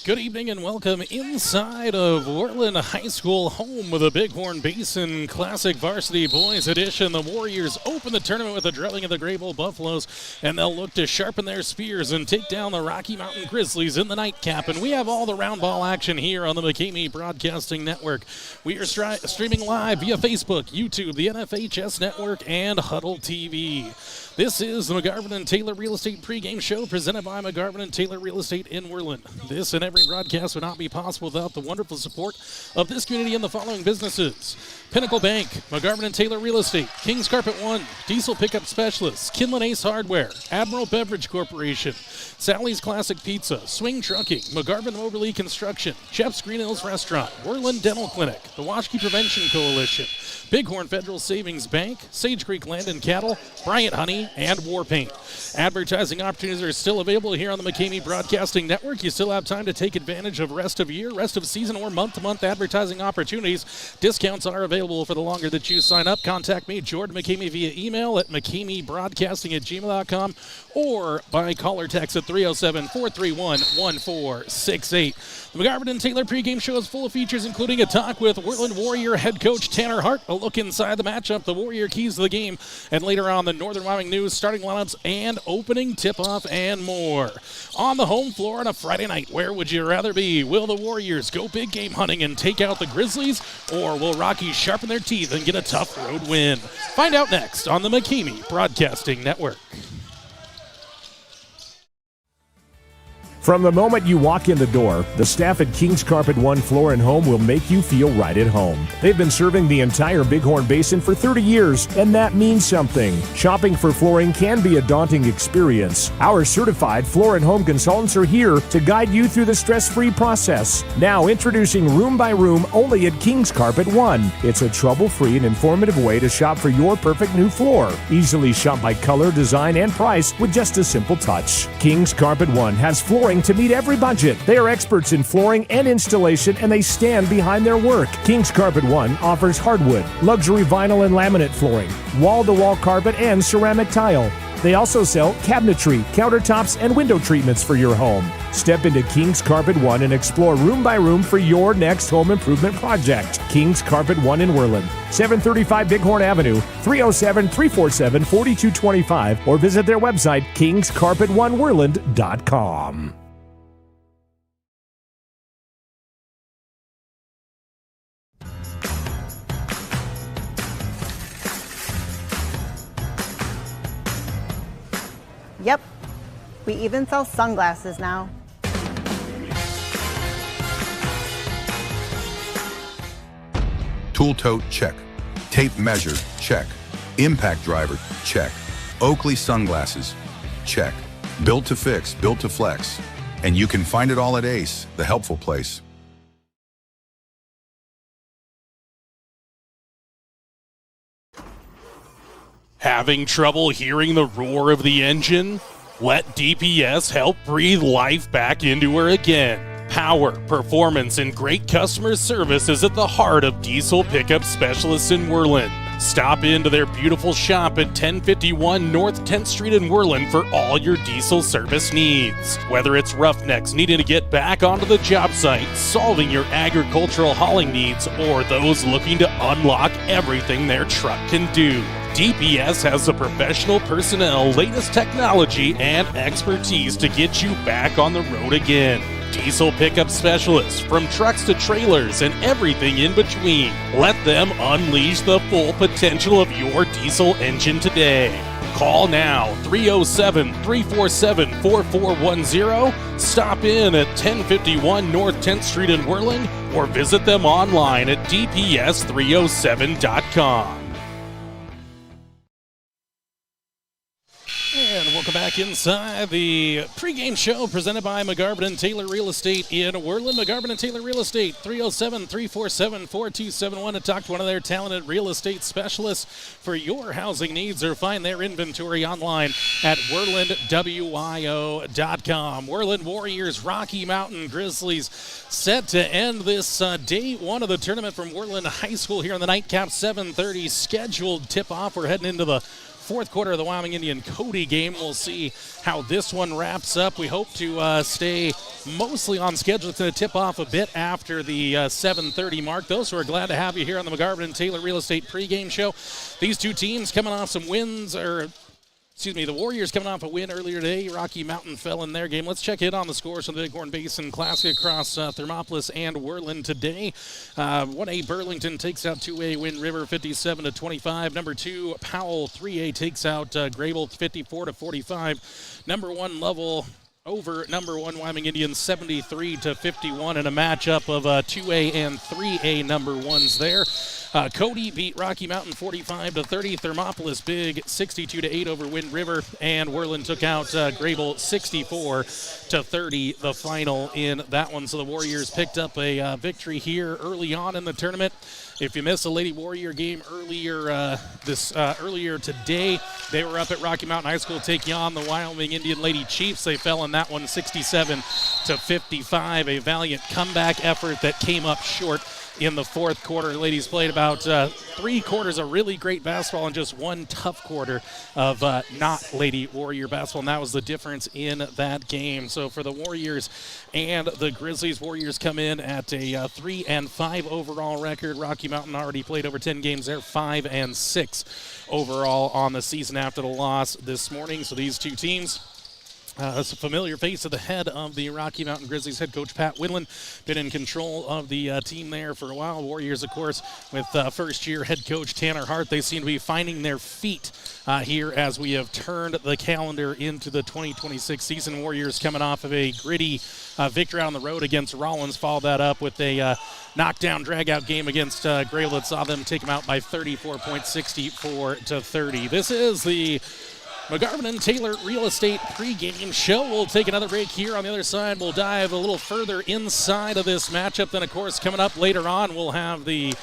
Good evening and welcome inside of Worland High School, home of the Big Horn Basin Classic Varsity Boys Edition. The Warriors open the tournament with a drubbing of the Gray Bull Buffaloes, and they'll look to sharpen their spears and take down the Rocky Mountain Grizzlies in the nightcap. And we have all the round ball action here on the Pregame Broadcasting Network. We are streaming live via Facebook, YouTube, the NFHS Network, and Huddle TV. This is the McGarvin and Taylor Real Estate pregame show presented by McGarvin and Taylor Real Estate in Worland. This and every broadcast would not be possible without the wonderful support of this community and the following businesses: Pinnacle Bank, McGarvin and Taylor Real Estate, King's Carpet One, Diesel Pickup Specialists, Kinlan Ace Hardware, Admiral Beverage Corporation, Sally's Classic Pizza, Swing Trucking, McGarvin Overly Construction, Chef's Green Hills Restaurant, Worland Dental Clinic, the Washkey Prevention Coalition, Bighorn Federal Savings Bank, Sage Creek Land and Cattle, Bryant Honey, and War Paint. Advertising opportunities are still available here on the Pregame Broadcasting Network. You still have time to take advantage of rest of year, rest of season, or month-to-month advertising opportunities. Discounts are available for the longer that you sign up. Contact me, Jordan McCamey, via email at mcamebroadcasting@gmail.com or by call or text at 307-431-1468. The McGarvin and Taylor pregame show is full of features, including a talk with Worland Warrior head coach Tanner Hart, a look inside the matchup, the Warrior keys to the game, and later on the Northern Wyoming News starting lineups and opening tip-off and more. On the home floor on a Friday night, where would you rather be? Will the Warriors go big game hunting and take out the Grizzlies, or will Rockies sharpen their teeth and get a tough road win? Find out next on the Pregame Broadcasting Network. From the moment you walk in the door, the staff at King's Carpet One Floor and Home will make you feel right at home. They've been serving the entire Big Horn Basin for 30 years, and that means something. Shopping for flooring can be a daunting experience. Our certified floor and home consultants are here to guide you through the stress-free process. Now introducing Room by Room only at King's Carpet One. It's a trouble-free and informative way to shop for your perfect new floor. Easily shop by color, design, and price with just a simple touch. King's Carpet One has flooring to meet every budget. They are experts in flooring and installation, and they stand behind their work. King's Carpet One offers hardwood, luxury vinyl and laminate flooring, wall-to-wall carpet, and ceramic tile. They also sell cabinetry, countertops, and window treatments for your home. Step into King's Carpet One and explore room by room for your next home improvement project. King's Carpet One in Worland, 735 Bighorn Avenue, 307-347-4225, or visit their website, kingscarpetoneworland.com. Yep, we even sell sunglasses now. Tool tote, check. Tape measure, check. Impact driver, check. Oakley sunglasses, check. Built to fix, built to flex. And you can find it all at Ace, the helpful place. Having trouble hearing the roar of the engine? Let DPS help breathe life back into her again. Power, performance, and great customer service is at the heart of Diesel Pickup Specialists in Worland. Stop into their beautiful shop at 1051 North 10th Street in Worland for all your diesel service needs. Whether it's roughnecks needing to get back onto the job site, solving your agricultural hauling needs, or those looking to unlock everything their truck can do, DPS has the professional personnel, latest technology, and expertise to get you back on the road again. Diesel Pickup Specialists, from trucks to trailers and everything in between. Let them unleash the full potential of your diesel engine today. Call now, 307-347-4410. Stop in at 1051 North 10th Street in Worland, or visit them online at dps307.com. And welcome back inside the pregame show presented by McGarvin and Taylor Real Estate in Worland. McGarvin and Taylor Real Estate, 307-347-4271 to talk to one of their talented real estate specialists for your housing needs, or find their inventory online at worlandwio.com. Worland Warriors, Rocky Mountain Grizzlies set to end this day one of the tournament from Worland High School here in the nightcap. 7:30 scheduled tip-off. We're heading into the fourth quarter of the Wyoming Indian Cody game. We'll see how this one wraps up. We hope to stay mostly on schedule. It's going to tip off a bit after the 7:30 mark. Those who are glad to have you here on the McGarvin and Taylor Real Estate pregame show. These two teams coming off some wins, the Warriors coming off a win earlier today. Rocky Mountain fell in their game. Let's check in on the scores from the Big Horn Basin Classic across Thermopolis and Worland today. 1A Burlington takes out 2A Wind River 57-25. Number 2 Powell 3A takes out Grable 54-45. Number 1 Lovell over number 1 Wyoming Indians 73-51 in a matchup of 2A and 3A number 1s there. Cody beat Rocky Mountain 45-30. Thermopolis big 62-8 over Wind River, and Worland took out Grable 64-30, the final in that one. So the Warriors picked up a victory here early on in the tournament. If you missed the Lady Warrior game earlier today, they were up at Rocky Mountain High School taking on the Wyoming Indian Lady Chiefs. They fell in that one 67-55, a valiant comeback effort that came up short in the fourth quarter. The ladies played about 3 quarters of really great basketball and just 1 tough quarter of not Lady Warrior basketball, and that was the difference in that game. So for the Warriors and the Grizzlies, Warriors come in at a 3-5 overall record. Rocky Mountain already played over 10 games. They're 5-6 overall on the season after the loss this morning. So these two teams, it's a familiar face at the head of the Rocky Mountain Grizzlies. Head coach Pat Widland been in control of the team there for a while. Warriors, of course, with first-year head coach Tanner Hart. They seem to be finding their feet here as we have turned the calendar into the 2026 season. Warriors coming off of a gritty victory on the road against Rollins. Followed that up with a knockdown, drag-out game against Grable that saw them take them out by 34 points, 64-30. This is the McGarvin and Taylor Real Estate pregame show. We'll take another break here. On the other side, we'll dive a little further inside of this matchup. Then, of course, coming up later on, we'll have the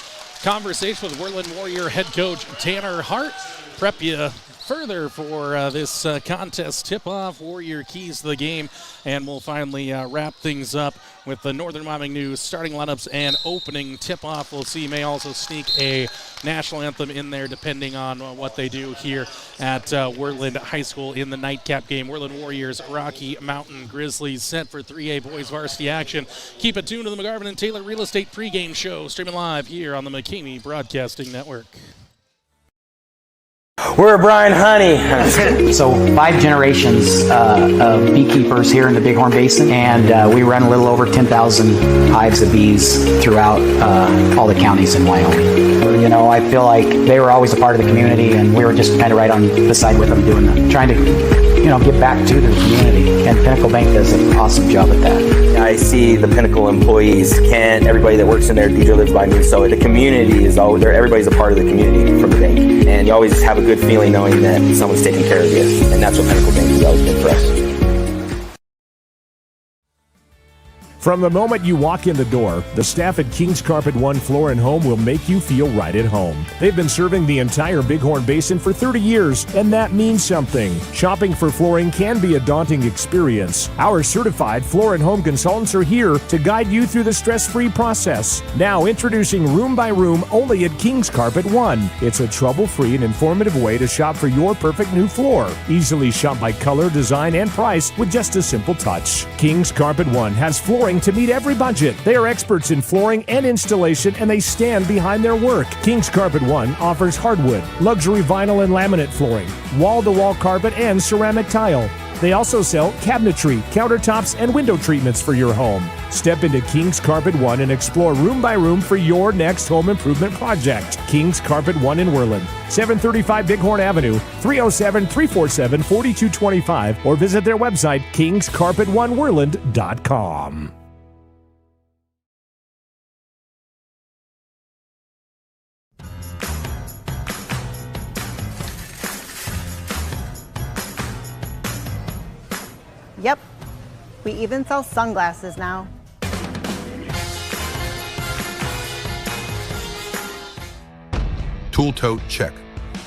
conversation with Worland Warrior head coach Tanner Hart. Prep you further for this contest tip-off, Warrior keys to the game, and we'll finally wrap things up with the Northern Wyoming News starting lineups and opening tip-off. We'll see, may also sneak a national anthem in there depending on what they do here at Worland High School in the nightcap game. Worland Warriors, Rocky Mountain Grizzlies set for 3A boys varsity action. Keep it tuned to the McGarvin and Taylor Real Estate pregame show, streaming live here on the McCamey Broadcasting Network. We're Brian Honey. So 5 generations of beekeepers here in the Big Horn Basin, and we run a little over 10,000 hives of bees throughout all the counties in Wyoming. You know, I feel like they were always a part of the community, and we were just kind of right on the side with them, trying to, give back to the community. And Pinnacle Bank does an awesome job at that. I see the Pinnacle employees, everybody that works in there, DJ lives by me, so the community is always there. Everybody's a part of the community from the bank, and you always have a good feeling knowing that someone's taking care of you, and that's what Pinnacle Bank has always been for us. From the moment you walk in the door, the staff at King's Carpet One Floor and Home will make you feel right at home. They've been serving the entire Big Horn Basin for 30 years, and that means something. Shopping for flooring can be a daunting experience. Our certified floor and home consultants are here to guide you through the stress-free process. Now introducing Room by Room only at King's Carpet One. It's a trouble-free and informative way to shop for your perfect new floor. Easily shop by color, design, and price with just a simple touch. King's Carpet One has flooring to meet every budget. They are experts in flooring and installation, and they stand behind their work. King's Carpet One offers hardwood, luxury vinyl and laminate flooring, wall-to-wall carpet, and ceramic tile. They also sell cabinetry, countertops, and window treatments for your home. Step into King's Carpet One and explore room by room for your next home improvement project. King's Carpet One in Worland, 735 Bighorn Avenue, 307-347-4225, or visit their website, kingscarpetoneworland.com. Yep, we even sell sunglasses now. Tool tote, check.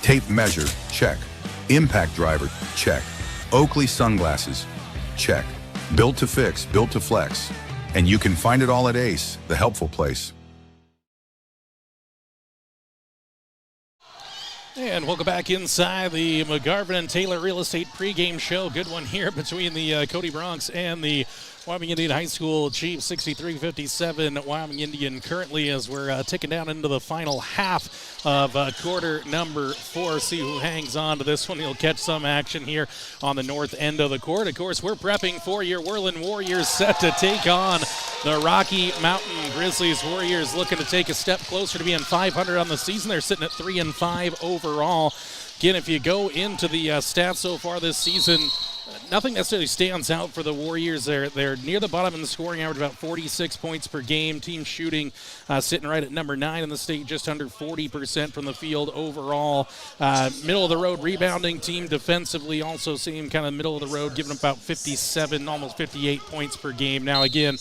Tape measure, check. Impact driver, check. Oakley sunglasses, check. Built to fix, built to flex. And you can find it all at Ace, the helpful place. And welcome back inside the McGarvin and Taylor Real Estate pregame show. Good one here between the Cody Bronx and the Wyoming Indian High School Chiefs. 63-57 Wyoming Indian currently, as we're ticking down into the final half of quarter number 4. See who hangs on to this one. You'll catch some action here on the north end of the court. Of course, we're prepping for your Worland Warriors, set to take on the Rocky Mountain Grizzlies. Warriors looking to take a step closer to being 500 on the season. They're sitting at 3-5 overall. Again, if you go into the stats so far this season, nothing necessarily stands out for the Warriors. They're near the bottom in the scoring average, about 46 points per game. Team shooting sitting right at number 9 in the state, just under 40% from the field overall. Middle of the road rebounding team defensively, also seem kind of middle of the road, giving about 57, almost 58 points per game. Now again,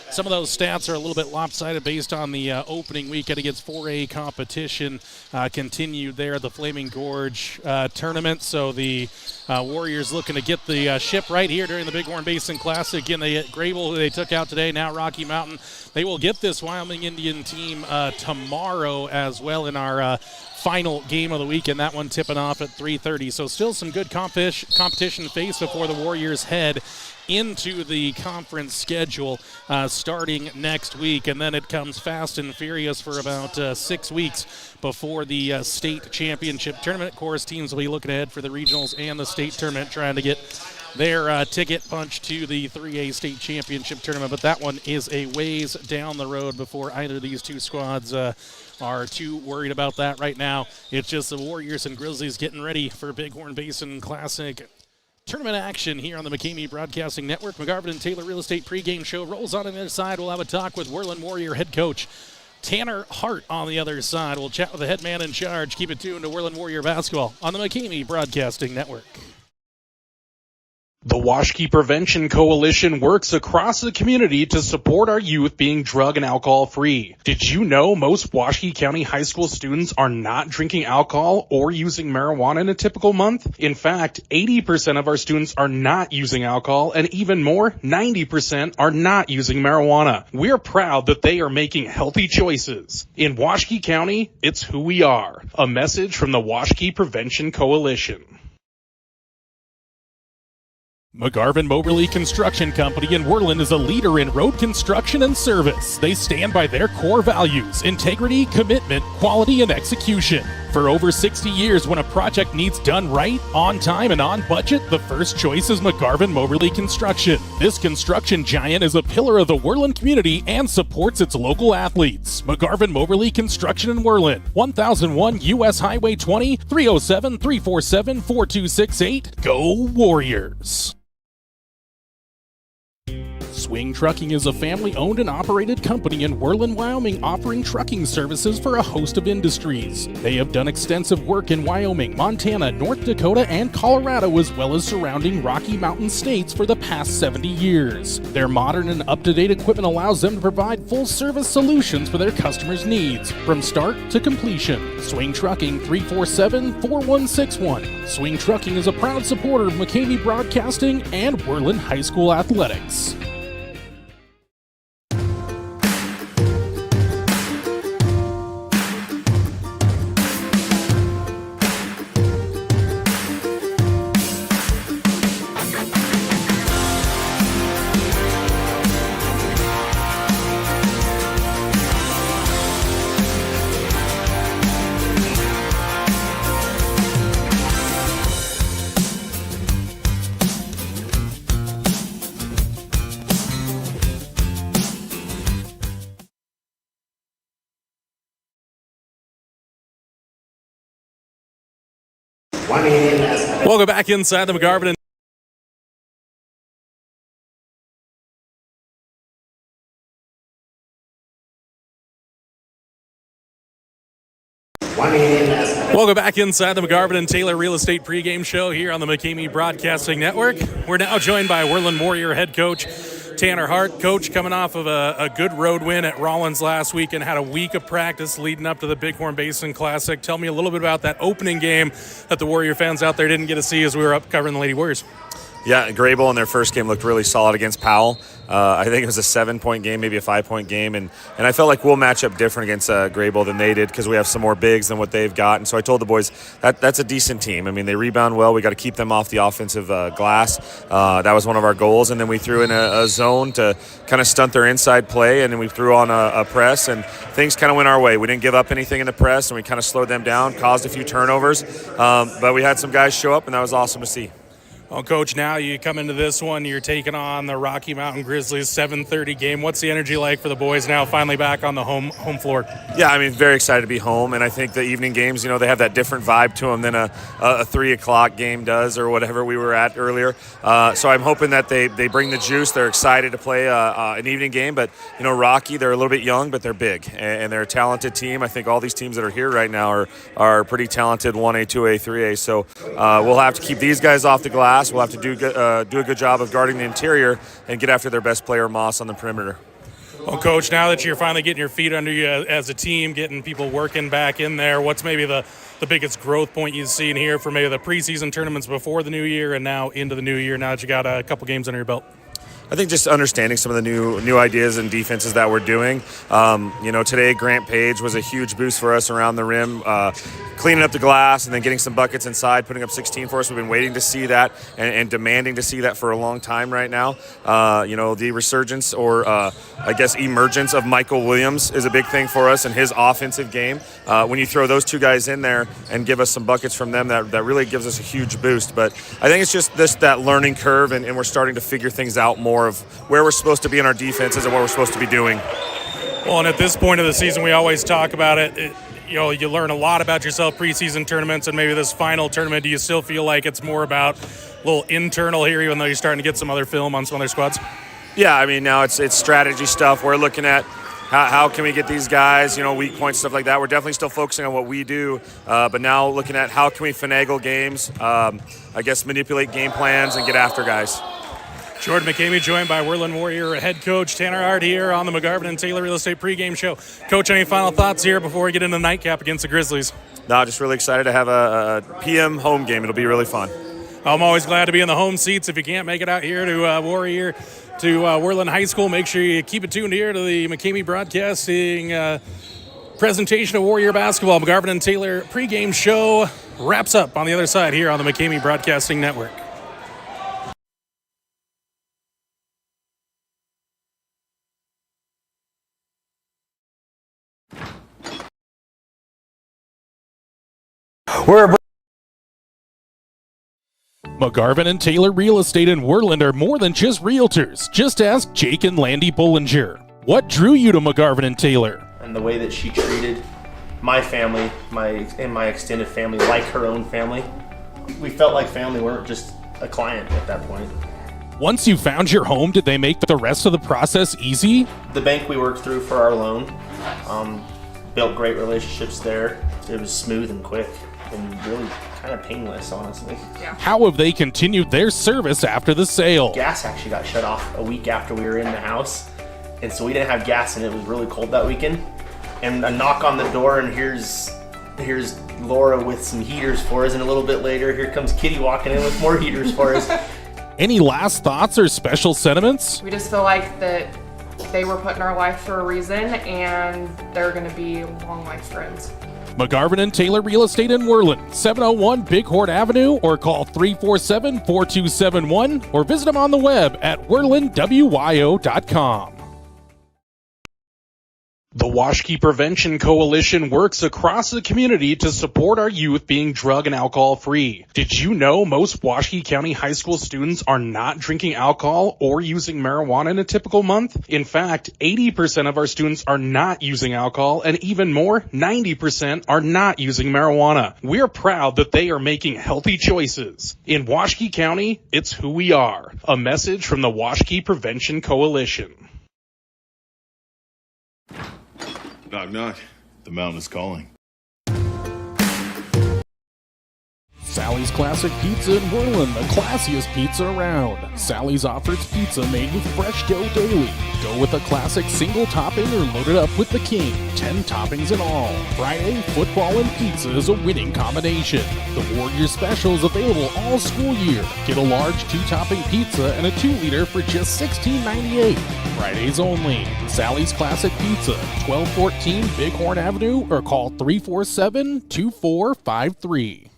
some of those stats are a little bit lopsided based on the opening weekend against 4A competition continued there at the Flaming Gorge tournament. So the Warriors looking to get the ship right here during the Big Horn Basin Classic. Again, they get Grable, who they took out today, now Rocky Mountain. They will get this Wyoming Indian team tomorrow as well in our final game of the week, and that one tipping off at 3:30. So still some good competition to face before the Warriors head into the conference schedule starting next week, and then it comes fast and furious for about 6 weeks before the state championship tournament. Of course, teams will be looking ahead for the regionals and the state tournament, trying to get their ticket punch to the 3A state championship tournament, but that one is a ways down the road before either of these two squads are too worried about that right now. It's just the Warriors and Grizzlies getting ready for Big Horn Basin Classic tournament action here on the McCamey Broadcasting Network. McGarvin and Taylor Real Estate pregame show rolls on the other side. We'll have a talk with Worland Warrior head coach Tanner Hart on the other side. We'll chat with the head man in charge. Keep it tuned to Worland Warrior basketball on the McCamey Broadcasting Network. The Washkey Prevention Coalition works across the community to support our youth being drug and alcohol free. Did you know most Washkey County high school students are not drinking alcohol or using marijuana in a typical month? In fact, 80% of our students are not using alcohol, and even more, 90% are not using marijuana. We're proud that they are making healthy choices. In Washkey County, it's who we are. A message from the Washkey Prevention Coalition. McGarvin Moberly Construction Company in Worland is a leader in road construction and service. They stand by their core values: integrity, commitment, quality, and execution. For over 60 years, when a project needs done right, on time, and on budget, the first choice is McGarvin Moberly Construction. This construction giant is a pillar of the Worland community and supports its local athletes. McGarvin Moberly Construction in Worland, 1001 U.S. Highway 20, 307-347-4268. Go Warriors! Swing Trucking is a family-owned and operated company in Worland, Wyoming, offering trucking services for a host of industries. They have done extensive work in Wyoming, Montana, North Dakota, and Colorado, as well as surrounding Rocky Mountain states for the past 70 years. Their modern and up-to-date equipment allows them to provide full-service solutions for their customers' needs, from start to completion. Swing Trucking, 347-4161. Swing Trucking is a proud supporter of McCamey Broadcasting and Worland High School Athletics. Welcome back inside the McGarvin. Welcome back inside the McGarvin and Taylor Real Estate pregame show here on the McCamey Broadcasting Network. We're now joined by Worland Warrior head coach Tanner Hart. Coach, coming off of a good road win at Rollins last week and had a week of practice leading up to the Big Horn Basin Classic. Tell me a little bit about that opening game that the Warrior fans out there didn't get to see as we were up covering the Lady Warriors. Yeah, Grable in their first game looked really solid against Powell. I think it was a 7-point game, maybe a 5-point game, and I felt like we'll match up different against Grable than they did because we have some more bigs than what they've got. And so I told the boys that's a decent team. I mean, they rebound well. We got to keep them off the offensive glass. That was one of our goals. And then we threw in a zone to kind of stunt their inside play, and then we threw on a press, and things kind of went our way. We didn't give up anything in the press, and we kind of slowed them down, caused a few turnovers. But we had some guys show up, and that was awesome to see. Well, Coach, now you come into this one, you're taking on the Rocky Mountain Grizzlies 7:30 game. What's the energy like for the boys now finally back on the home floor? Yeah, I mean, very excited to be home, and I think the evening games, you know, they have that different vibe to them than a 3 o'clock game does or whatever we were at earlier. So I'm hoping that they bring the juice. They're excited to play an evening game, but, you know, Rocky, they're a little bit young, but they're big, and they're a talented team. I think all these teams that are here right now are pretty talented 1A, 2A, 3A. So we'll have to keep these guys off the glass. We'll have to do a good job of guarding the interior and get after their best player, Moss, on the perimeter. Well, Coach, now that you're finally getting your feet under you as a team, getting people working back in there, what's maybe the biggest growth point you've seen here for maybe the preseason tournaments before the new year and now into the new year, now that you got a couple games under your belt? I think just understanding some of the new ideas and defenses that we're doing. You know, today Grant Page was a huge boost for us around the rim, cleaning up the glass and then getting some buckets inside, putting up 16 for us. We've been waiting to see that and demanding to see that for a long time right now. You know, the resurgence or I guess emergence of Michael Williams is a big thing for us and his offensive game. When you throw those two guys in there and give us some buckets from them, that really gives us a huge boost. But I think it's just that learning curve and we're starting to figure things out more of where we're supposed to be in our defenses and what we're supposed to be doing. Well, and at this point of the season, we always talk about it. You know, you learn a lot about yourself preseason tournaments and maybe this final tournament. Do you still feel like it's more about a little internal here, even though you're starting to get some other film on some other squads? Yeah, I mean, now it's strategy stuff. We're looking at how can we get these guys, you know, weak points, stuff like that. We're definitely still focusing on what we do, but now looking at how can we finagle games, I guess manipulate game plans and get after guys. Jordan McCamey joined by Worland Warrior head coach Tanner Hart here on the McGarvin and Taylor Real Estate pregame show. Coach, any final thoughts here before we get into the nightcap against the Grizzlies? No, just really excited to have a PM home game. It'll be really fun. I'm always glad to be in the home seats. If you can't make it out here to Worland High School, make sure you keep it tuned here to the McCamey Broadcasting presentation of Warrior basketball. McGarvin and Taylor pregame show wraps up on the other side here on the McCamey Broadcasting Network. McGarvin and Taylor Real Estate in Worland are more than just realtors. Just ask Jake and Landy Bollinger. What drew you to McGarvin and Taylor? And the way that she treated my family, my extended family, like her own family. We felt like family. We weren't just a client at that point. Once you found your home, did they make the rest of the process easy? The bank we worked through for our loan, built great relationships there. It was smooth and quick and really kind of painless, honestly. Yeah. How have they continued their service after the sale? Gas actually got shut off a week after we were in the house, and so we didn't have gas, and it was really cold that weekend. And a knock on the door, and here's Laura with some heaters for us, and a little bit later, here comes Kitty walking in with more heaters for us. Any last thoughts or special sentiments? We just feel like that they were put in our life for a reason, and they're going to be long life friends. McGarvin and Taylor Real Estate in Worland, 701 Big Horn Avenue, or call 347-4271, or visit them on the web at worlandwyo.com. The Washkey Prevention Coalition works across the community to support our youth being drug and alcohol free. Did you know most Washkey County high school students are not drinking alcohol or using marijuana in a typical month? In fact, 80% of our students are not using alcohol, and even more, 90% are not using marijuana. We're proud that they are making healthy choices. In Washkey County, it's who we are. A message from the Washkey Prevention Coalition. Knock, knock. The mountain is calling. Sally Sally's Classic Pizza in Worland, the classiest pizza around. Sally's offers pizza made with fresh dough daily. Go with a classic single topping or load it up with the king. 10 toppings in all. Friday, football and pizza is a winning combination. The Warriors special is available all school year. Get a large 2-topping pizza and a 2-liter for just $16.98. Fridays only. Sally's Classic Pizza, 1214 Big Horn Avenue, or call 347-2453.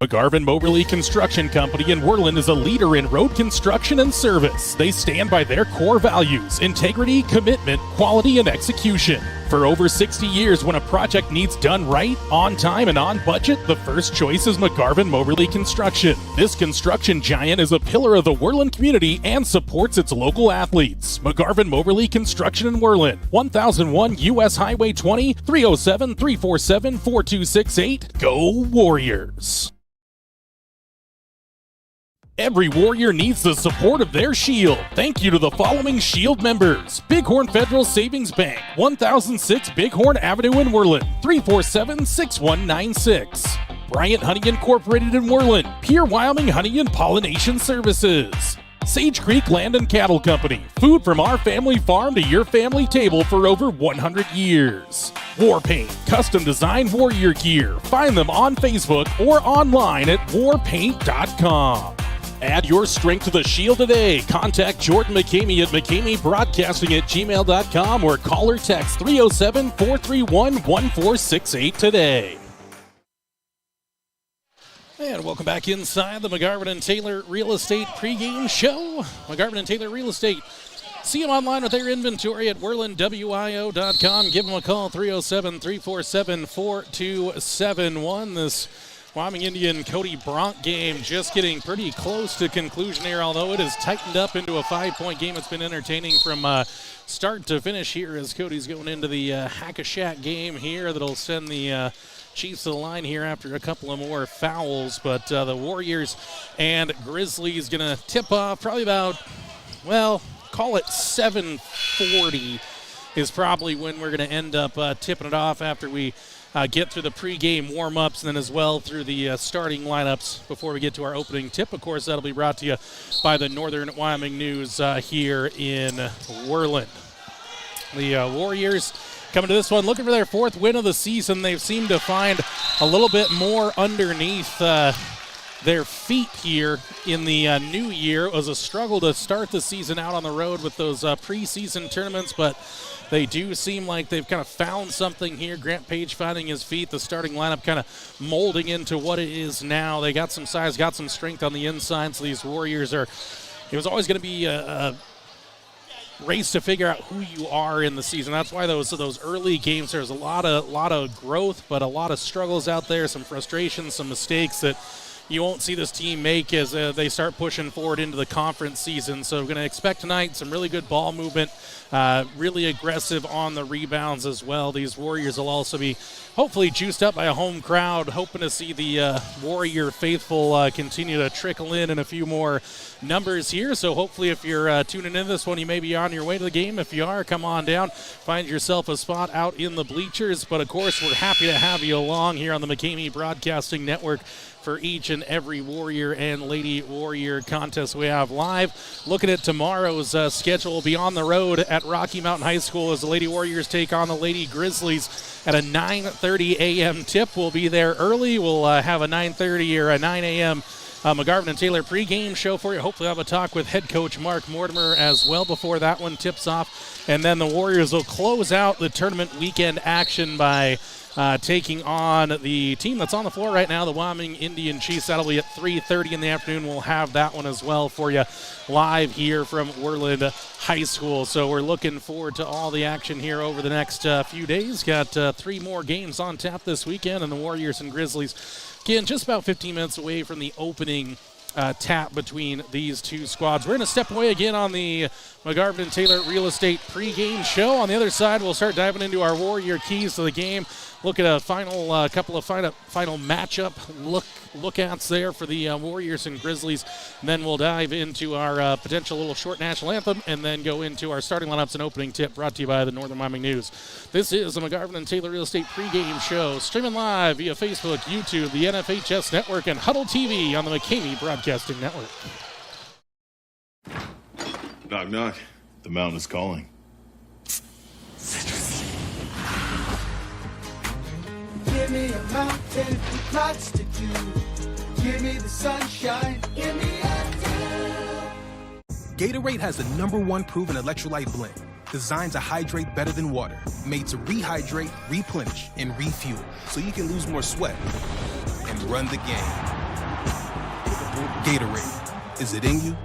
McGarvin Moberly Construction Company in Worland is a leader in road construction and service. They stand by their core values: integrity, commitment, quality, and execution. For over 60 years, when a project needs done right, on time, and on budget, the first choice is McGarvin Moberly Construction. This construction giant is a pillar of the Worland community and supports its local athletes. McGarvin Moberly Construction in Worland, 1001 U.S. Highway 20, 307-347-4268. Go Warriors! Every Warrior needs the support of their Shield. Thank you to the following Shield members: Bighorn Federal Savings Bank, 1006 Bighorn Avenue in Worland, 347-6196. Bryant Honey Incorporated in Worland, Pierre Wyoming Honey and Pollination Services. Sage Creek Land and Cattle Company, food from our family farm to your family table for over 100 years. War Paint, custom designed warrior gear. Find them on Facebook or online at warpaint.com. Add your strength to the Shield today. Contact Jordan McCamey at McCameyBroadcasting@gmail.com or call or text 307-431-1468 today. And welcome back inside the McGarvin and Taylor Real Estate pregame show. McGarvin and Taylor Real Estate. See them online with their inventory at WorlandWIO.com. Give them a call, 307-347-4271. This Wyoming Indian Cody Bronk game just getting pretty close to conclusion here, although it has tightened up into a 5-point game. It's been entertaining from start to finish here as Cody's going into the Hack-a-Shack game here that'll send the Chiefs to the line here after a couple of more fouls. But the Warriors and Grizzlies going to tip off probably about, well, call it 7:40 is probably when we're going to end up tipping it off after we get through the pregame warm-ups and then as well through the starting lineups before we get to our opening tip. Of course, that'll be brought to you by the Northern Wyoming News here in Worland. The Warriors coming to this one looking for their 4th win of the season. They've seemed to find a little bit more underneath their feet here in the new year. It was a struggle to start the season out on the road with those preseason tournaments, but they do seem like they've kind of found something here. Grant Page finding his feet, the starting lineup kind of molding into what it is now. They got some size, got some strength on the inside, so these Warriors it was always going to be a race to figure out who you are in the season. That's why those early games, there's a lot of growth, but a lot of struggles out there, some frustrations, some mistakes that you won't see this team make as they start pushing forward into the conference season. So we're going to expect tonight some really good ball movement, really aggressive on the rebounds as well. These Warriors will also be hopefully juiced up by a home crowd, hoping to see the Warrior faithful continue to trickle in a few more numbers here. So hopefully if you're tuning in this one, you may be on your way to the game. If you are, come on down, find yourself a spot out in the bleachers. But of course, we're happy to have you along here on the McCamey Broadcasting Network for each and every Warrior and Lady Warrior contest we have live. Looking at tomorrow's schedule, we'll be on the road at Rocky Mountain High School as the Lady Warriors take on the Lady Grizzlies at a 9:30 a.m. tip. We'll be there early. We'll have a 9:30 or a 9 a.m. McGarvin and Taylor pregame show for you. Hopefully I'll have a talk with head coach Mark Mortimer as well before that one tips off. And then the Warriors will close out the tournament weekend action by taking on the team that's on the floor right now, the Wyoming Indian Chiefs. That'll be at 3:30 in the afternoon. We'll have that one as well for you live here from Worland High School. So we're looking forward to all the action here over the next few days. Got 3 more games on tap this weekend, and the Warriors and Grizzlies, again, just about 15 minutes away from the opening tap between these two squads. We're going to step away again on the McGarvin and Taylor Real Estate pregame show. On the other side, we'll start diving into our Warrior keys to the game. Look at a final couple of final matchup lookouts there for the Warriors and Grizzlies. And then we'll dive into our potential little short national anthem and then go into our starting lineups and opening tip brought to you by the Northern Wyoming News. This is the McGarvin and Taylor Real Estate pregame show, streaming live via Facebook, YouTube, the NFHS Network, and Huddle TV on the McCamey Broadcasting Network. Knock, knock. The mountain is calling. Give me a mountain with lots to do. Give me the sunshine. Give me a dew. Gatorade has the #1 proven electrolyte blend, designed to hydrate better than water, made to rehydrate, replenish, and refuel, so you can lose more sweat and run the game. Gatorade, is it in you?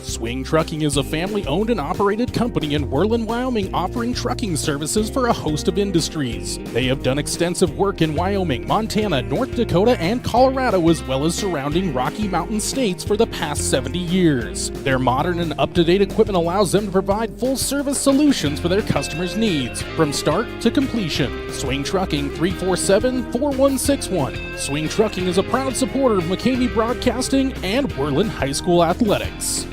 Swing Trucking is a family-owned and operated company in Worland, Wyoming, offering trucking services for a host of industries. They have done extensive work in Wyoming, Montana, North Dakota, and Colorado, as well as surrounding Rocky Mountain states for the past 70 years. Their modern and up-to-date equipment allows them to provide full-service solutions for their customers' needs, from start to completion. Swing Trucking, 347-4161. Swing Trucking is a proud supporter of McCamey Broadcasting and Worland High School Athletics.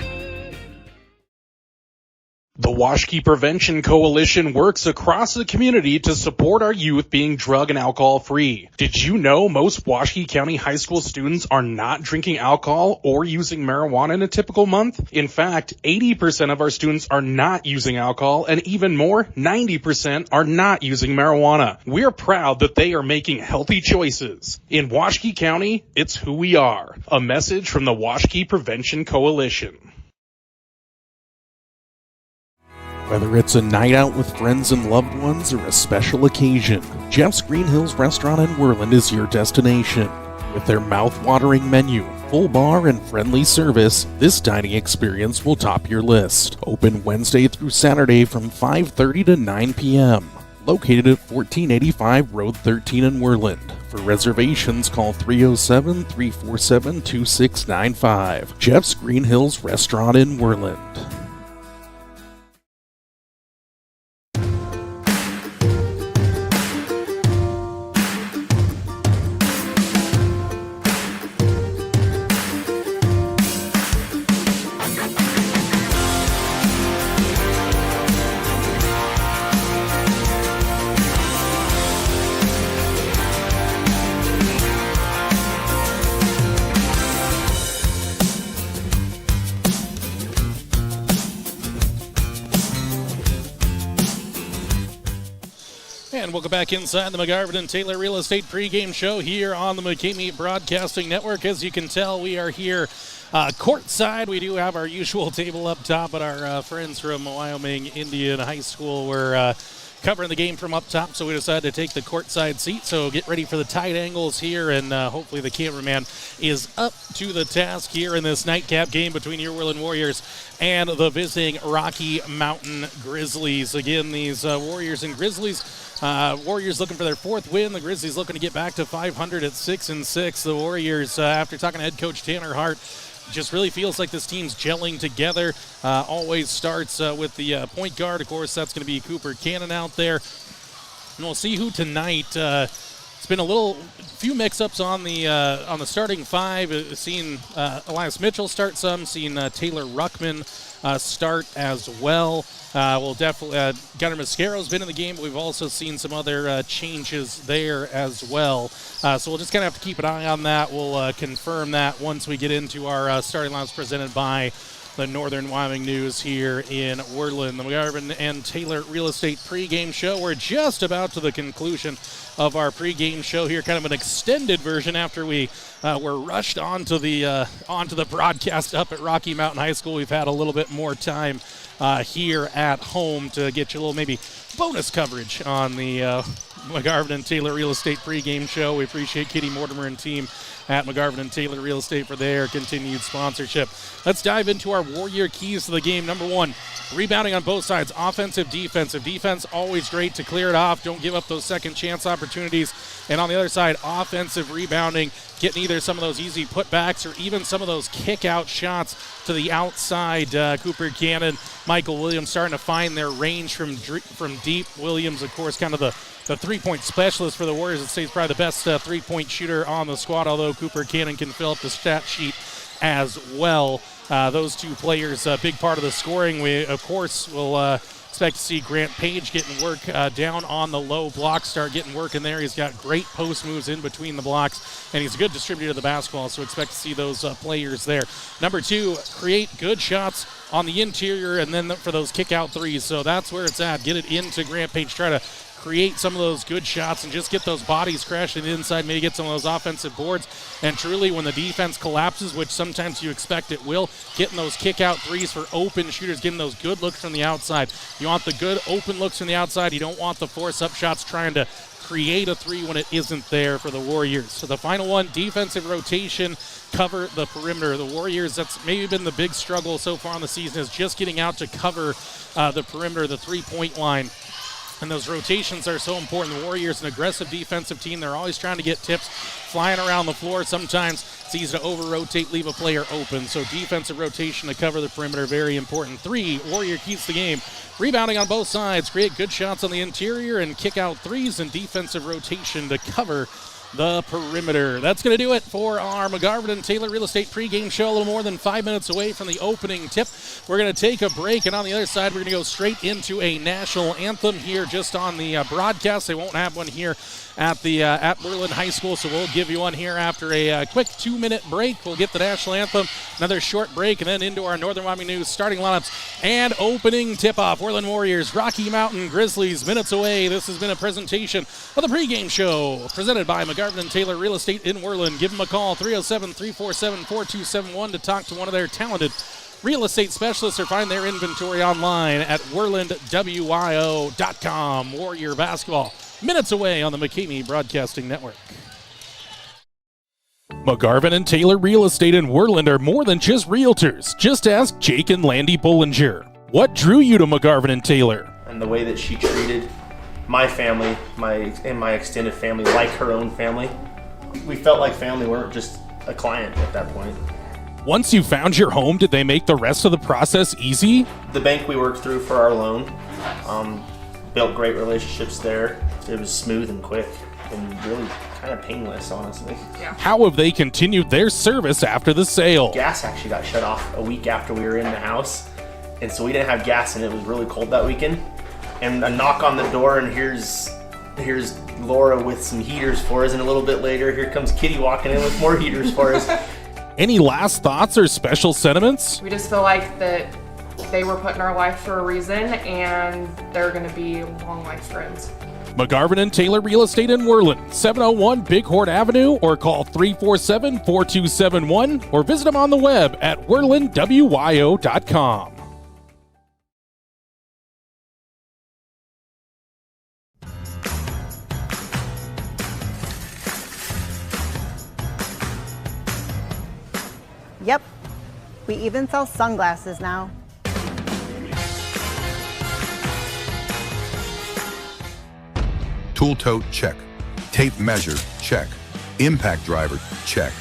The Washkey Prevention Coalition works across the community to support our youth being drug and alcohol free. Did you know most Washkey County high school students are not drinking alcohol or using marijuana in a typical month? In fact, 80% of our students are not using alcohol, and even more, 90% are not using marijuana. We're proud that they are making healthy choices. In Washkey County, it's who we are. A message from the Washkey Prevention Coalition. Whether it's a night out with friends and loved ones or a special occasion, Jeff's Green Hills Restaurant in Worland is your destination. With their mouth-watering menu, full bar, and friendly service, this dining experience will top your list. Open Wednesday through Saturday from 5:30 to 9 p.m. Located at 1485 Road 13 in Worland. For reservations, call 307-347-2695. Jeff's Green Hills Restaurant in Worland. And welcome back inside the McGarvin and Taylor Real Estate pregame show here on the McCamey Broadcasting Network. As you can tell, we are here courtside. We do have our usual table up top, but our friends from Wyoming Indian High School were covering the game from up top, so we decided to take the courtside seat. So get ready for the tight angles here, and hopefully the cameraman is up to the task here in this nightcap game between your Worland Warriors and the visiting Rocky Mountain Grizzlies. Again, these Warriors and Grizzlies. Warriors looking for their fourth win. The Grizzlies looking to get back to 500 at 6-6. The Warriors, after talking to head coach Tanner Hart, just really feels like this team's gelling together. Always starts with the point guard. Of course, that's going to be Cooper Cannon out there. And we'll see who tonight. It's been few mix-ups on the starting five. Seen Elias Mitchell start some. Seen Taylor Ruckman start as well. We'll definitely Gunnar Mascaro's been in the game, but we've also seen some other changes there as well. So we'll just kind of have to keep an eye on that. We'll confirm that once we get into our starting lineups presented by the Northern Wyoming News here in Worland. The McGarvin and Taylor Real Estate pregame show. We're just about to the conclusion of our pregame show here, kind of an extended version after we were rushed onto the broadcast up at Rocky Mountain High School. We've had a little bit more time here at home to get you a little maybe bonus coverage on the McGarvin and Taylor Real Estate pregame show. We appreciate Kitty Mortimer and team at McGarvin and Taylor Real Estate for their continued sponsorship. Let's dive into our Warrior keys to the game. Number one, rebounding on both sides, offensive, defensive. Defense, always great to clear it off. Don't give up those second chance opportunities. And on the other side, offensive rebounding, getting either some of those easy putbacks or even some of those kick-out shots to the outside. Cooper Cannon, Michael Williams starting to find their range from deep. Williams, of course, kind of the three-point specialist for the Warriors. I'd say he's probably the best three-point shooter on the squad, although Cooper Cannon can fill up the stat sheet as well. Those two players, a big part of the scoring. We, of course, will expect to see Grant Page getting work down on the low block, start getting work in there. He's got great post moves in between the blocks, and he's a good distributor of the basketball, so expect to see those players there. Number two, create good shots on the interior and then for those kick-out threes. So that's where it's at. Get it into Grant Page, try to create some of those good shots and just get those bodies crashing inside, maybe get some of those offensive boards. And truly, when the defense collapses, which sometimes you expect it will, getting those kick-out threes for open shooters, getting those good looks from the outside. You want the good open looks from the outside. You don't want the force-up shots trying to create a three when it isn't there for the Warriors. So the final one, defensive rotation, cover the perimeter. The Warriors, that's maybe been the big struggle so far in the season, is just getting out to cover the perimeter, the three-point line. And those rotations are so important. The Warriors, an aggressive defensive team. They're always trying to get tips flying around the floor. Sometimes it's easy to over-rotate, leave a player open. So defensive rotation to cover the perimeter, very important. Three, Warrior keeps the game. Rebounding on both sides. Create good shots on the interior and kick out threes, and defensive rotation to cover the perimeter. That's going to do it for our McGarvin and Taylor Real Estate pregame show. A little more than 5 minutes away from the opening tip. We're going to take a break, and on the other side, we're going to go straight into a national anthem here just on the broadcast. They won't have one here at Worland High School, so we'll give you one here after a quick 2-minute break. We'll get the national anthem, another short break, and then into our Northern Wyoming News starting lineups and opening tip-off. Worland Warriors, Rocky Mountain Grizzlies, minutes away. This has been a presentation of the pregame show presented by McGarvin and Taylor Real Estate in Worland. Give them a call, 307-347-4271 to talk to one of their talented real estate specialists or find their inventory online at worlandwyo.com. Warrior basketball, minutes away on the McCamey Broadcasting Network. McGarvin and Taylor Real Estate in Worland are more than just realtors. Just ask Jake and Landy Bollinger. What drew you to McGarvin and Taylor? And the way that she treated my family, my extended family, like her own family. We felt like family. We weren't just a client at that point. Once you found your home, did they make the rest of the process easy? The bank we worked through for our loan, built great relationships there. It was smooth and quick and really kind of painless, honestly. Yeah. How have they continued their service after the sale? Gas actually got shut off a week after we were in the house, and so we didn't have gas, and it was really cold that weekend. And a knock on the door, and here's Laura with some heaters for us, and a little bit later, here comes Kitty walking in with more heaters for us. Any last thoughts or special sentiments? We just feel like that they were put in our life for a reason, and they're going to be long life friends. McGarvin and Taylor Real Estate in Worland, 701 Big Horn Avenue, or call 347-4271, or visit them on the web at worlandwyo.com. Yep, we even sell sunglasses now. Tool tote, check. Tape measure, check. Impact driver, check.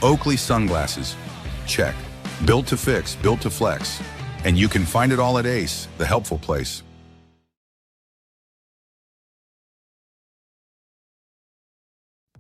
Oakley sunglasses, check. Built to fix, built to flex. And you can find it all at Ace, the helpful place.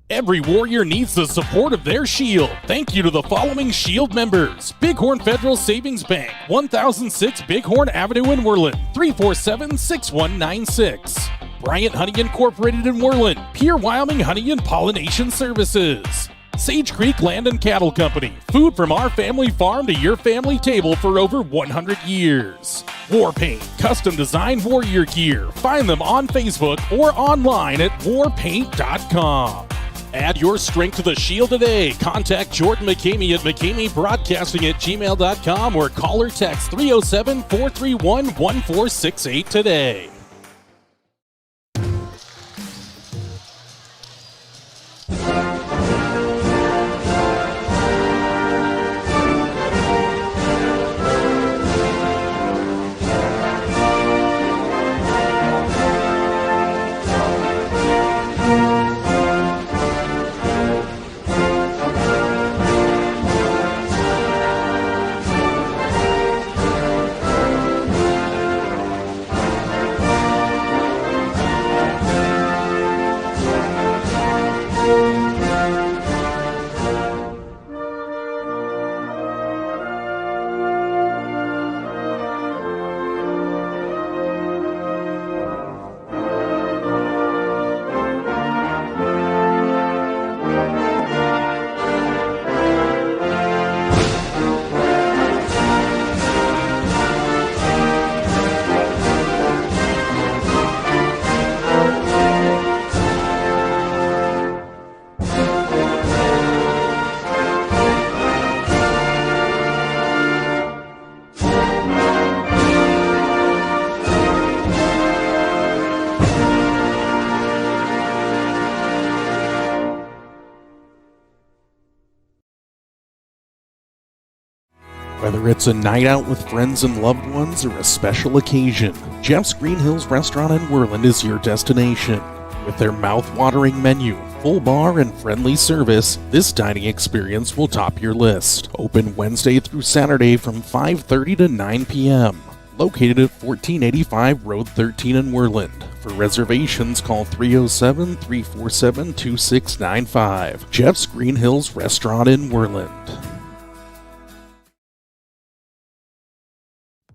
Every Warrior needs the support of their Shield. Thank you to the following Shield members: Big Horn Federal Savings Bank, 1006 Big Horn Avenue in Worland, 347-6196. Bryant Honey Incorporated in Worland, Pure Wyoming Honey and Pollination Services. Sage Creek Land and Cattle Company, food from our family farm to your family table for over 100 years. War Paint, custom design warrior gear. Find them on Facebook or online at warpaint.com. Add your strength to the Shield today. Contact Jordan McCamey at McCameyBroadcasting@gmail.com or call or text 307-431-1468 today. Whether it's a night out with friends and loved ones or a special occasion, Jeff's Green Hills Restaurant in Worland is your destination. With their mouth-watering menu, full bar, and friendly service, this dining experience will top your list. Open Wednesday through Saturday from 5:30 to 9 p.m. Located at 1485 Road 13 in Worland. For reservations, call 307-347-2695. Jeff's Green Hills Restaurant in Worland.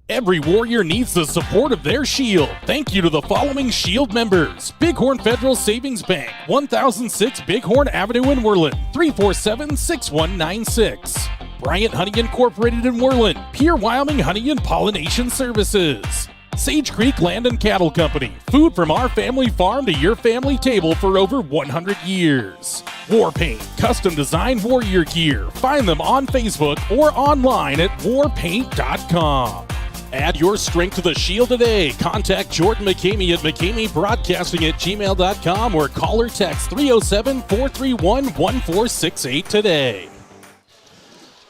Every Warrior needs the support of their Shield. Thank you to the following Shield members: Big Horn Federal Savings Bank, 1006 Big Horn Avenue in Worland, 347-6196. Bryant Honey Incorporated in Worland, Pierre Wyoming Honey and Pollination Services. Sage Creek Land and Cattle Company, food from our family farm to your family table for over 100 years. War Paint, custom designed warrior gear. Find them on Facebook or online at warpaint.com. Add your strength to the Shield today. Contact Jordan McCamey at McCameyBroadcasting@gmail.com or call or text 307-431-1468 today.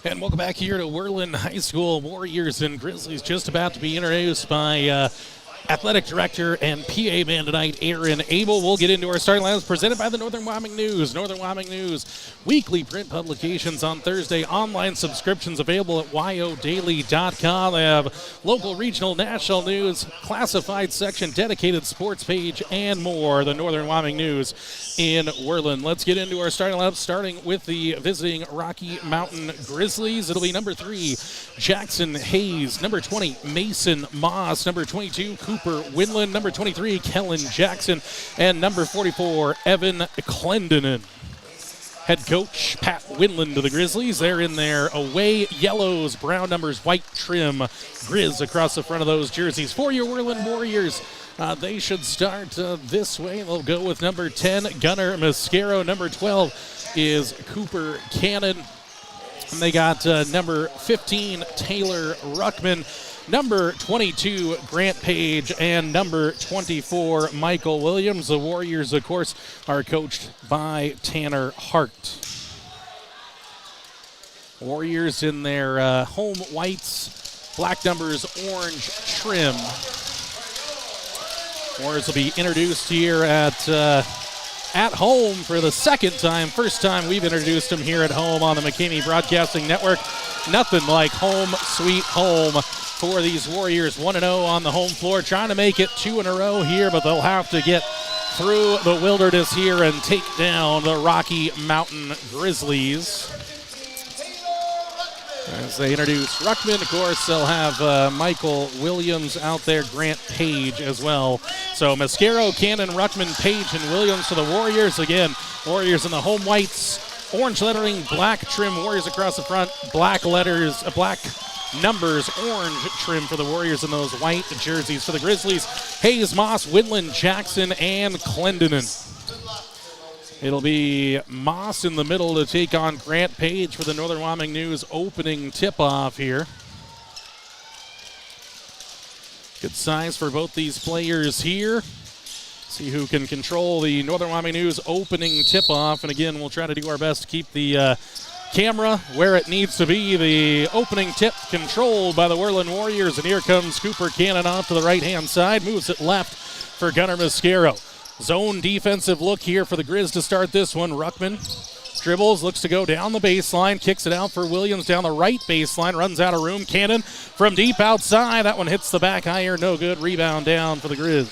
And welcome back here to Worland High School. Warriors and Grizzlies just about to be introduced by Athletic Director and PA man tonight, Aaron Abel. We'll get into our starting lineups presented by the Northern Wyoming News. Northern Wyoming News, weekly print publications on Thursday. Online subscriptions available at yodaily.com. They have local, regional, national news, classified section, dedicated sports page, and more. The Northern Wyoming News in Worland. Let's get into our starting lineups, starting with the visiting Rocky Mountain Grizzlies. It'll be number 3, Jackson Hayes. Number 20, Mason Moss. Number 22, Cooper Winland. Number 23, Kellen Jackson. And number 44, Evan Clendenin. Head coach Pat Winland to the Grizzlies. They're in their away yellows, brown numbers, white trim. Grizz across the front of those jerseys. For your Worland Warriors, they should start this way. They'll go with number 10, Gunnar Mascaro. Number 12 is Cooper Cannon. And they got number 15, Taylor Ruckman. Number 22, Grant Page, and number 24, Michael Williams. The Warriors, of course, are coached by Tanner Hart. Warriors in their home whites, black numbers, orange trim. Warriors will be introduced here at home for the second time. First time we've introduced them here at home on the McCamey Broadcasting Network. Nothing like home sweet home for these Warriors. 1-0 on the home floor, trying to make it 2 in a row here, but they'll have to get through the wilderness here and take down the Rocky Mountain Grizzlies. As they introduce Ruckman, of course, they'll have Michael Williams out there, Grant Page as well. So Mascaro, Cannon, Ruckman, Page, and Williams for the Warriors. Again, Warriors in the home whites, orange lettering, black trim. Warriors across the front, black letters, black numbers, orange trim for the Warriors in those white jerseys. For the Grizzlies, Hayes, Moss, Winland, Jackson, and Clendenin. It'll be Moss in the middle to take on Grant Page for the Northern Wyoming News opening tip-off here. Good size for both these players here. See who can control the Northern Wyoming News opening tip-off. And again, we'll try to do our best to keep the camera where it needs to be. The opening tip controlled by the Worland Warriors. And here comes Cooper Cannon off to the right-hand side. Moves it left for Gunnar Mascaro. Zone defensive look here for the Grizz to start this one. Ruckman dribbles, looks to go down the baseline, kicks it out for Williams down the right baseline, runs out of room. Cannon from deep outside. That one hits the back iron, no good. Rebound down for the Grizz.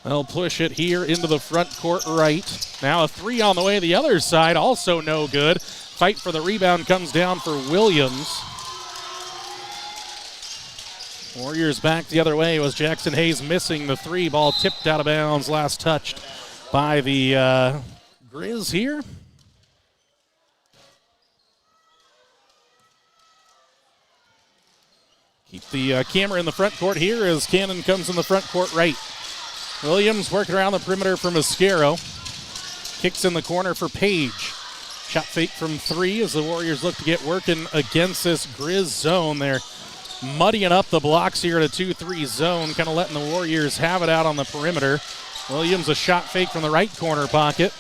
They'll push it here into the front court right. Now a 3 on the way the other side, also no good. Fight for the rebound comes down for Williams. Warriors back the other way. It was Jackson Hayes missing the 3. Ball tipped out of bounds, last touched by the Grizz here. Keep the camera in the front court here as Cannon comes in the front court right. Williams working around the perimeter for Mascaro. Kicks in the corner for Page. Shot fake from 3 as the Warriors look to get working against this Grizz zone. They're muddying up the blocks here at a 2-3 zone, kind of letting the Warriors have it out on the perimeter. Williams a shot fake from the right corner pocket.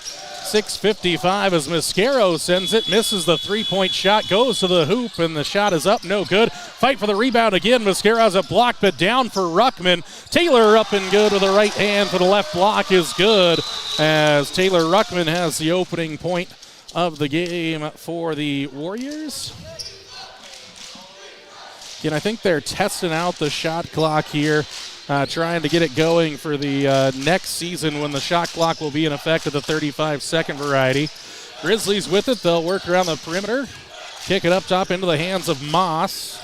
6:55 as Mascaro sends it, misses the three-point shot, goes to the hoop, and the shot is up, no good. Fight for the rebound again. Mascaro has a block, but down for Ruckman. Taylor up and good with the right hand for the left block is good, as Taylor Ruckman has the opening point of the game for the Warriors. Again, I think they're testing out the shot clock here, trying to get it going for the next season when the shot clock will be in effect at the 35-second variety. Grizzlies with it. They'll work around the perimeter. Kick it up top into the hands of Moss.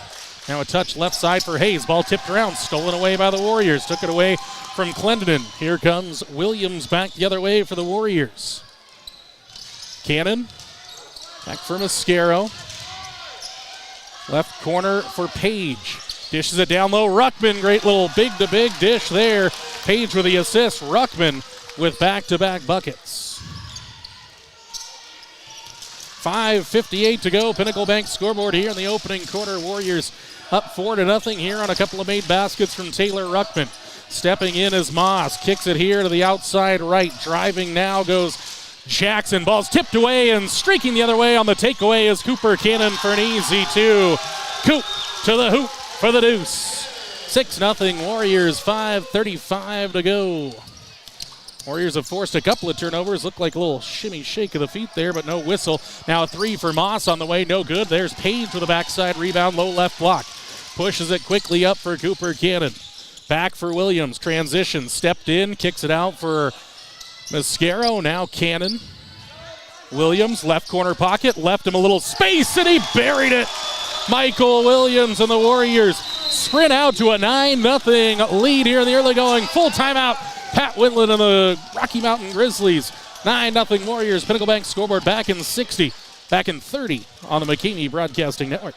Now a touch left side for Hayes. Ball tipped around, stolen away by the Warriors. Took it away from Clendenin. Here comes Williams back the other way for the Warriors. Cannon. Back for Mascaro. Left corner for Page. Dishes it down low. Ruckman, great little big-to-big dish there. Page with the assist. Ruckman with back-to-back buckets. 5:58 to go. Pinnacle Bank scoreboard here in the opening quarter. Warriors up 4-0 here on a couple of made baskets from Taylor Ruckman. Stepping in is Moss. Kicks it here to the outside right. Driving now goes Jackson. Ball's tipped away and streaking the other way on the takeaway is Cooper Cannon for an easy two. Coop to the hoop for the deuce. 6-0 Warriors, 5:35 to go. Warriors have forced a couple of turnovers. Looked like a little shimmy shake of the feet there, but no whistle. Now a three for Moss on the way, no good. There's Page with a backside rebound, low left block. Pushes it quickly up for Cooper Cannon. Back for Williams, transition, stepped in, kicks it out for Mascaro, now Cannon. Williams, left corner pocket, left him a little space, and he buried it. Michael Williams and the Warriors sprint out to a 9-0 lead here in the early going. Full timeout. Pat Windland and the Rocky Mountain Grizzlies. 9-0 Warriors. Pinnacle Bank scoreboard back in 60, back in 30 on the McKamey Broadcasting Network.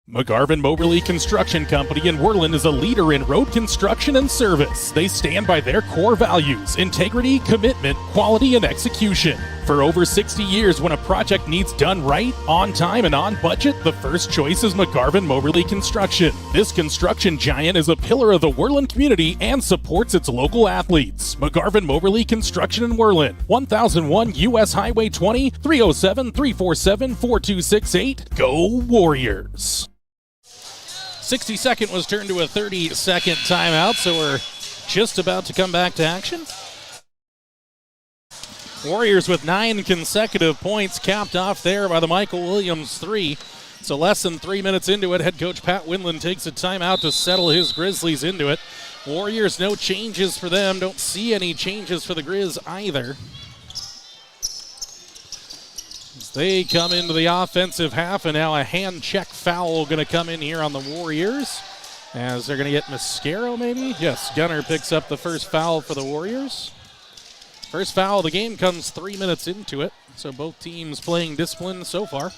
McGarvin Moberly Construction Company in Worland is a leader in road construction and service. They stand by their core values: integrity, commitment, quality, and execution. For over 60 years, when a project needs done right, on time, and on budget, the first choice is McGarvin Moberly Construction. This construction giant is a pillar of the Worland community and supports its local athletes. McGarvin Moberly Construction in Worland, 1001 U.S. Highway 20, 307-347-4268. Go Warriors! 60-second was turned to a 30-second timeout, so we're just about to come back to action. Warriors with 9 consecutive points, capped off there by the Michael Williams three. So less than 3 minutes into it, head coach Pat Windland takes a timeout to settle his Grizzlies into it. Warriors, no changes for them. Don't see any changes for the Grizz either. As they come into the offensive half, and now a hand check foul going to come in here on the Warriors. As they're going to get Mascaro maybe? Yes, Gunner picks up the first foul for the Warriors. First foul of the game comes 3 minutes into it, so both teams playing discipline so far.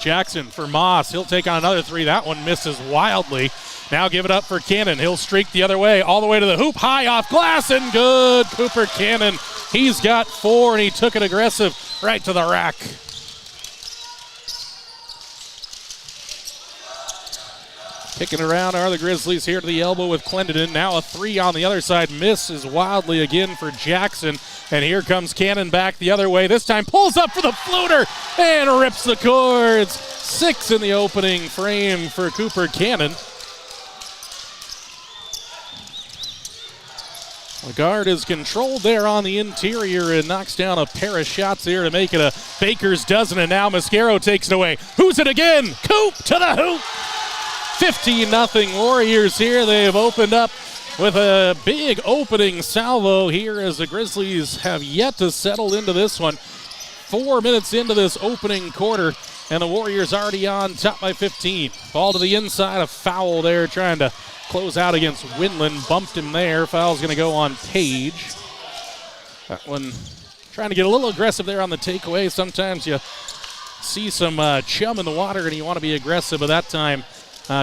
Jackson for Moss. He'll take on another three. That one misses wildly. Now give it up for Cannon. He'll streak the other way, all the way to the hoop. High off glass and good. Cooper Cannon. He's got 4, and he took it aggressive right to the rack. Kicking around are the Grizzlies here to the elbow with Clendenin. Now a three on the other side. Misses wildly again for Jackson. And here comes Cannon back the other way. This time pulls up for the floater and rips the cords. 6 in the opening frame for Cooper Cannon. The guard is controlled there on the interior and knocks down a pair of shots here to make it a baker's dozen. And now Mascaro takes it away. Who's it again? Coop to the hoop. 15-0 Warriors here. They have opened up with a big opening salvo here as the Grizzlies have yet to settle into this one. 4 minutes into this opening quarter, and the Warriors already on top by 15. Ball to the inside, a foul there trying to close out against Windland. Bumped him there. Foul's going to go on Page. That one trying to get a little aggressive there on the takeaway. Sometimes you see some chum in the water and you want to be aggressive, but that time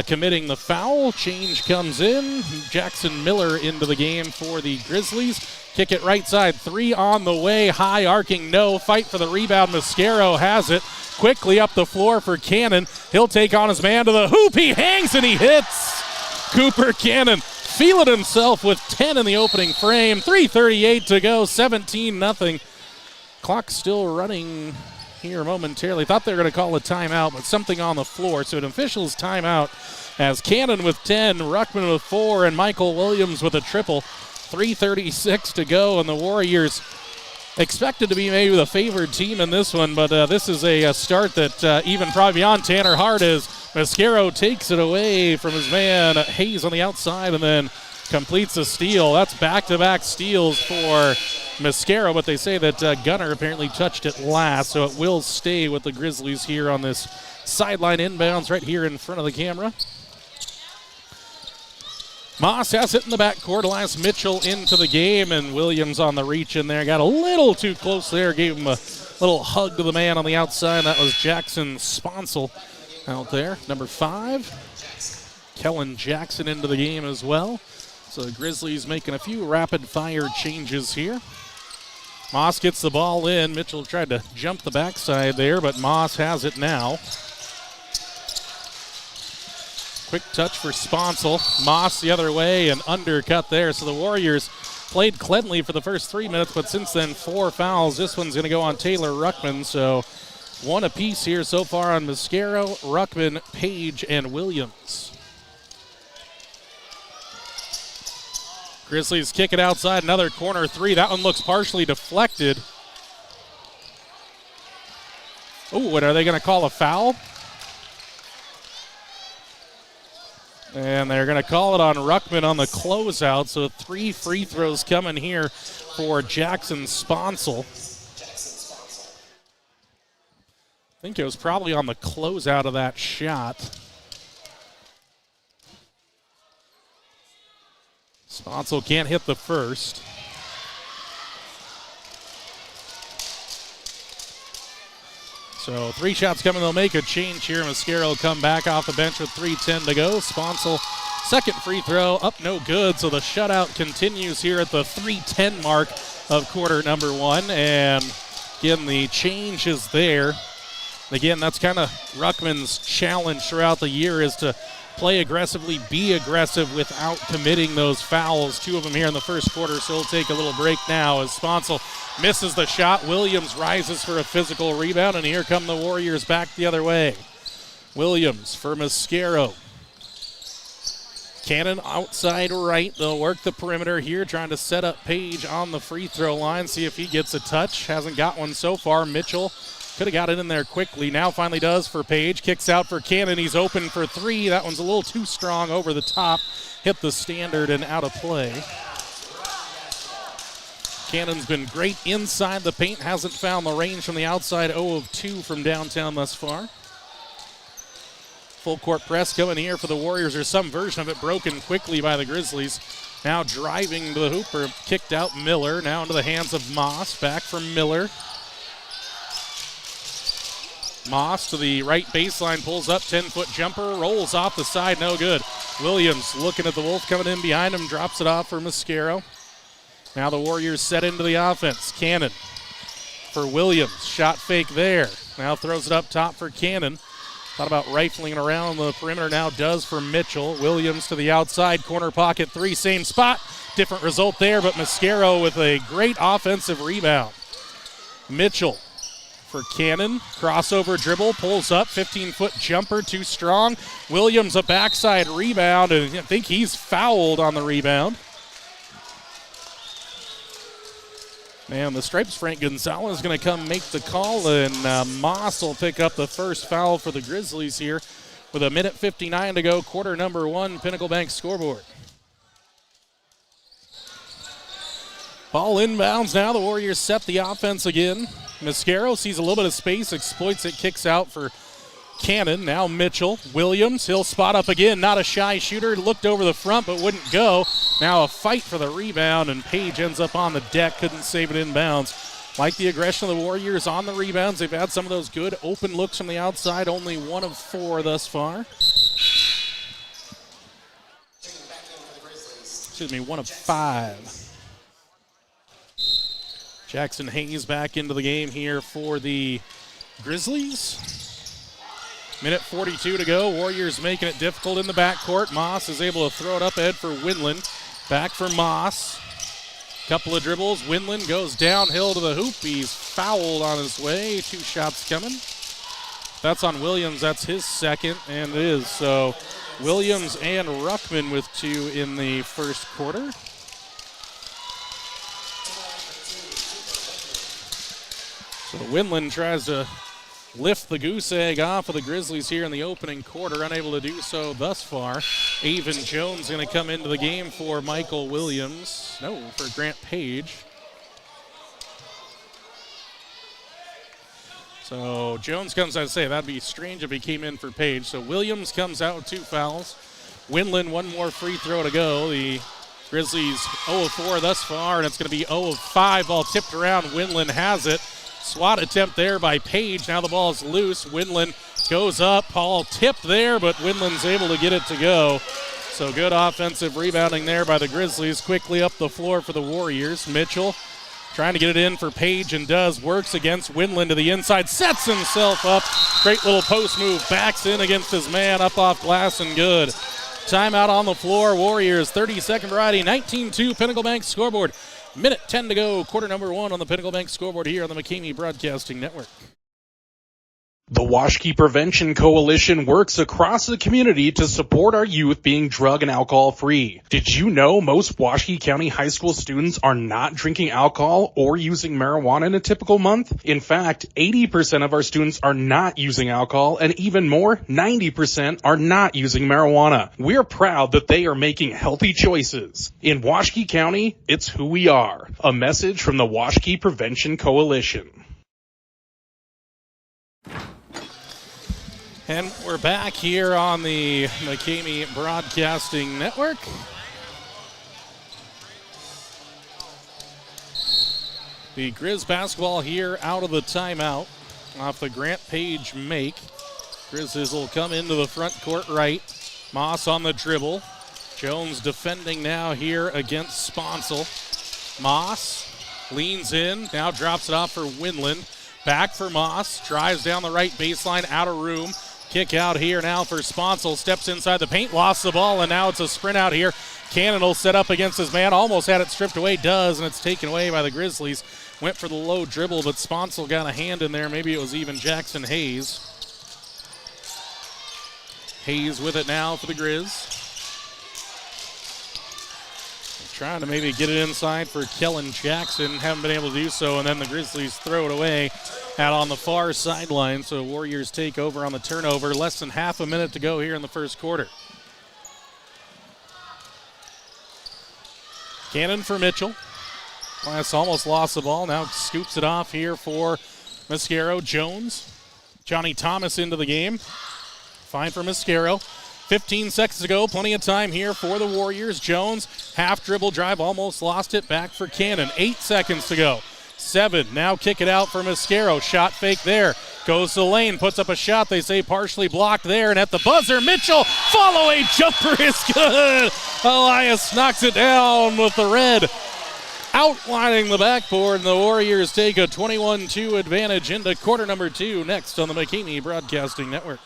committing the foul. Change comes in. Jackson Miller into the game for the Grizzlies. Kick it right side. 3 on the way. High arcing no. Fight for the rebound. Mascaro has it. Quickly up the floor for Cannon. He'll take on his man to the hoop. He hangs and he hits. Cooper Cannon, feeling himself with 10 in the opening frame. 3:38 to go, 17-0. Clock still running here momentarily. Thought they were going to call a timeout, but something on the floor. So an official's timeout as Cannon with 10, Ruckman with 4, and Michael Williams with a triple. 3:36 to go, and the Warriors expected to be maybe the favored team in this one, but this is a start that even probably beyond Tanner Hart as Mascaro takes it away from his man Hayes on the outside and then completes a steal. That's back-to-back steals for Mascaro, but they say that Gunner apparently touched it last, so it will stay with the Grizzlies here on this sideline inbounds right here in front of the camera. Moss has it in the backcourt, allows Mitchell into the game, and Williams on the reach in there. Got a little too close there, gave him a little hug to the man on the outside. That was Jackson Sponsel out there, number 5. Kellen Jackson into the game as well. So the Grizzlies making a few rapid-fire changes here. Moss gets the ball in. Mitchell tried to jump the backside there, but Moss has it now. Quick touch for Sponsel. Moss the other way and undercut there. So the Warriors played cleanly for the first 3 minutes, but since then 4 fouls. This one's going to go on Taylor Ruckman. So 1 apiece here so far on Mascaro, Ruckman, Page, and Williams. Grizzlies kick it outside. Another corner 3. That one looks partially deflected. Oh, and are they going to call a foul? And they're going to call it on Ruckman on the closeout. So 3 free throws coming here for Jackson Sponsel. I think it was probably on the closeout of that shot. Sponsel can't hit the first. So 3 shots coming. They'll make a change here. Mascaro will come back off the bench with 3:10 to go. Sponsel, second free throw, up no good. So the shutout continues here at the 3:10 mark of quarter number 1. And again, the change is there. Again, that's kind of Ruckman's challenge throughout the year is to play aggressively, be aggressive without committing those fouls. 2 of them here in the first quarter, so he'll take a little break now as Sponsel misses the shot. Williams rises for a physical rebound, and here come the Warriors back the other way. Williams for Mascaro. Cannon outside right. They'll work the perimeter here, trying to set up Page on the free throw line, see if he gets a touch. Hasn't got one so far. Mitchell could have got it in there quickly. Now finally does for Page. Kicks out for Cannon. He's open for 3. That one's a little too strong over the top. Hit the standard and out of play. Cannon's been great inside the paint. Hasn't found the range from the outside. 0 of 2 from downtown thus far. Full court press coming here for the Warriors. There's some version of it broken quickly by the Grizzlies. Now driving to the hooper. Kicked out Miller. Now into the hands of Moss. Back from Miller. Moss to the right baseline, pulls up, 10-foot jumper, rolls off the side, no good. Williams looking at the Wolf coming in behind him, drops it off for Mascaro. Now the Warriors set into the offense. Cannon for Williams, shot fake there. Now throws it up top for Cannon. Thought about rifling it around the perimeter, now does for Mitchell. Williams to the outside, corner pocket 3, same spot. Different result there, but Mascaro with a great offensive rebound. Mitchell for Cannon, crossover dribble, pulls up, 15-foot jumper, too strong. Williams a backside rebound, and I think he's fouled on the rebound. And the Stripes' Frank Gonzalez is going to come make the call, and Moss will pick up the first foul for the Grizzlies here with 1:59 to go, quarter number 1, Pinnacle Bank scoreboard. Ball inbounds now. The Warriors set the offense again. Mascaro sees a little bit of space, exploits it, kicks out for Cannon. Now Mitchell. Williams, he'll spot up again. Not a shy shooter. Looked over the front but wouldn't go. Now a fight for the rebound, and Page ends up on the deck. Couldn't save it inbounds. Like the aggression of the Warriors on the rebounds. They've had some of those good open looks from the outside. Only 1 of 4 thus far. Excuse me, 1 of 5. Jackson Hayes back into the game here for the Grizzlies. Minute 42 to go. Warriors making it difficult in the backcourt. Moss is able to throw it up ahead for Winland. Back for Moss. Couple of dribbles. Winland goes downhill to the hoop. He's fouled on his way. 2 shots coming. That's on Williams. That's his second, and it is. So Williams and Ruckman with 2 in the first quarter. So Winland tries to lift the goose egg off of the Grizzlies here in the opening quarter. Unable to do so thus far. Avon Jones going to come into the game for Michael Williams. No, for Grant Page. So Jones comes out to say that'd be strange if he came in for Page. So Williams comes out with 2 fouls. Winland, 1 more free throw to go. The Grizzlies 0 of 4 thus far, and it's going to be 0 of 5. Ball tipped around. Winland has it. Swat attempt there by Page. Now the ball is loose. Winland goes up. Ball tipped there, but Winland's able to get it to go. So good offensive rebounding there by the Grizzlies. Quickly up the floor for the Warriors. Mitchell trying to get it in for Page and does. Works against Winland to the inside. Sets himself up. Great little post move. Backs in against his man. Up off glass and good. Timeout on the floor. Warriors 30-second variety. 19-2 Pinnacle Bank scoreboard. Minute 10 to go. Quarter number 1 on the Pinnacle Bank scoreboard here on the McCamey Broadcasting Network. The Washkey Prevention Coalition works across the community to support our youth being drug and alcohol free. Did you know most Washkey County high school students are not drinking alcohol or using marijuana in a typical month? In fact, 80% of our students are not using alcohol, and even more, 90% are not using marijuana. We're proud that they are making healthy choices. In Washkey County, it's who we are. A message from the Washkey Prevention Coalition. And we're back here on the McCamey Broadcasting Network. The Grizz basketball here out of the timeout off the Grant Page make. Grizzlies will come into the front court right. Moss on the dribble. Jones defending now here against Sponsel. Moss leans in, now drops it off for Winland. Back for Moss, drives down the right baseline, out of room. Kick out here now for Sponsel. Steps inside the paint, lost the ball, and now it's a sprint out here. Cannon will set up against his man. Almost had it stripped away, does, and it's taken away by the Grizzlies. Went for the low dribble, but Sponsel got a hand in there. Maybe it was even Jackson Hayes. Hayes with it now for the Grizz. Trying to maybe get it inside for Kellen Jackson. Haven't been able to do so, and then the Grizzlies throw it away out on the far sideline. So Warriors take over on the turnover. Less than half a minute to go here in the first quarter. Cannon for Mitchell. Glass almost lost the ball. Now scoops it off here for Mascaro. Jones. Johnny Thomas into the game. Fine for Mascaro. 15 seconds to go. Plenty of time here for the Warriors. Jones, half dribble drive, almost lost it. Back for Cannon. 8 seconds to go. 7. Now kick it out for Mascaro. Shot fake there. Goes to the lane. Puts up a shot. They say partially blocked there. And at the buzzer, Mitchell. Follow-away jumper is good. Elias knocks it down with the red. Outlining the backboard. And the Warriors take a 21-2 advantage into quarter number 2. Next on the McCamey Broadcasting Network.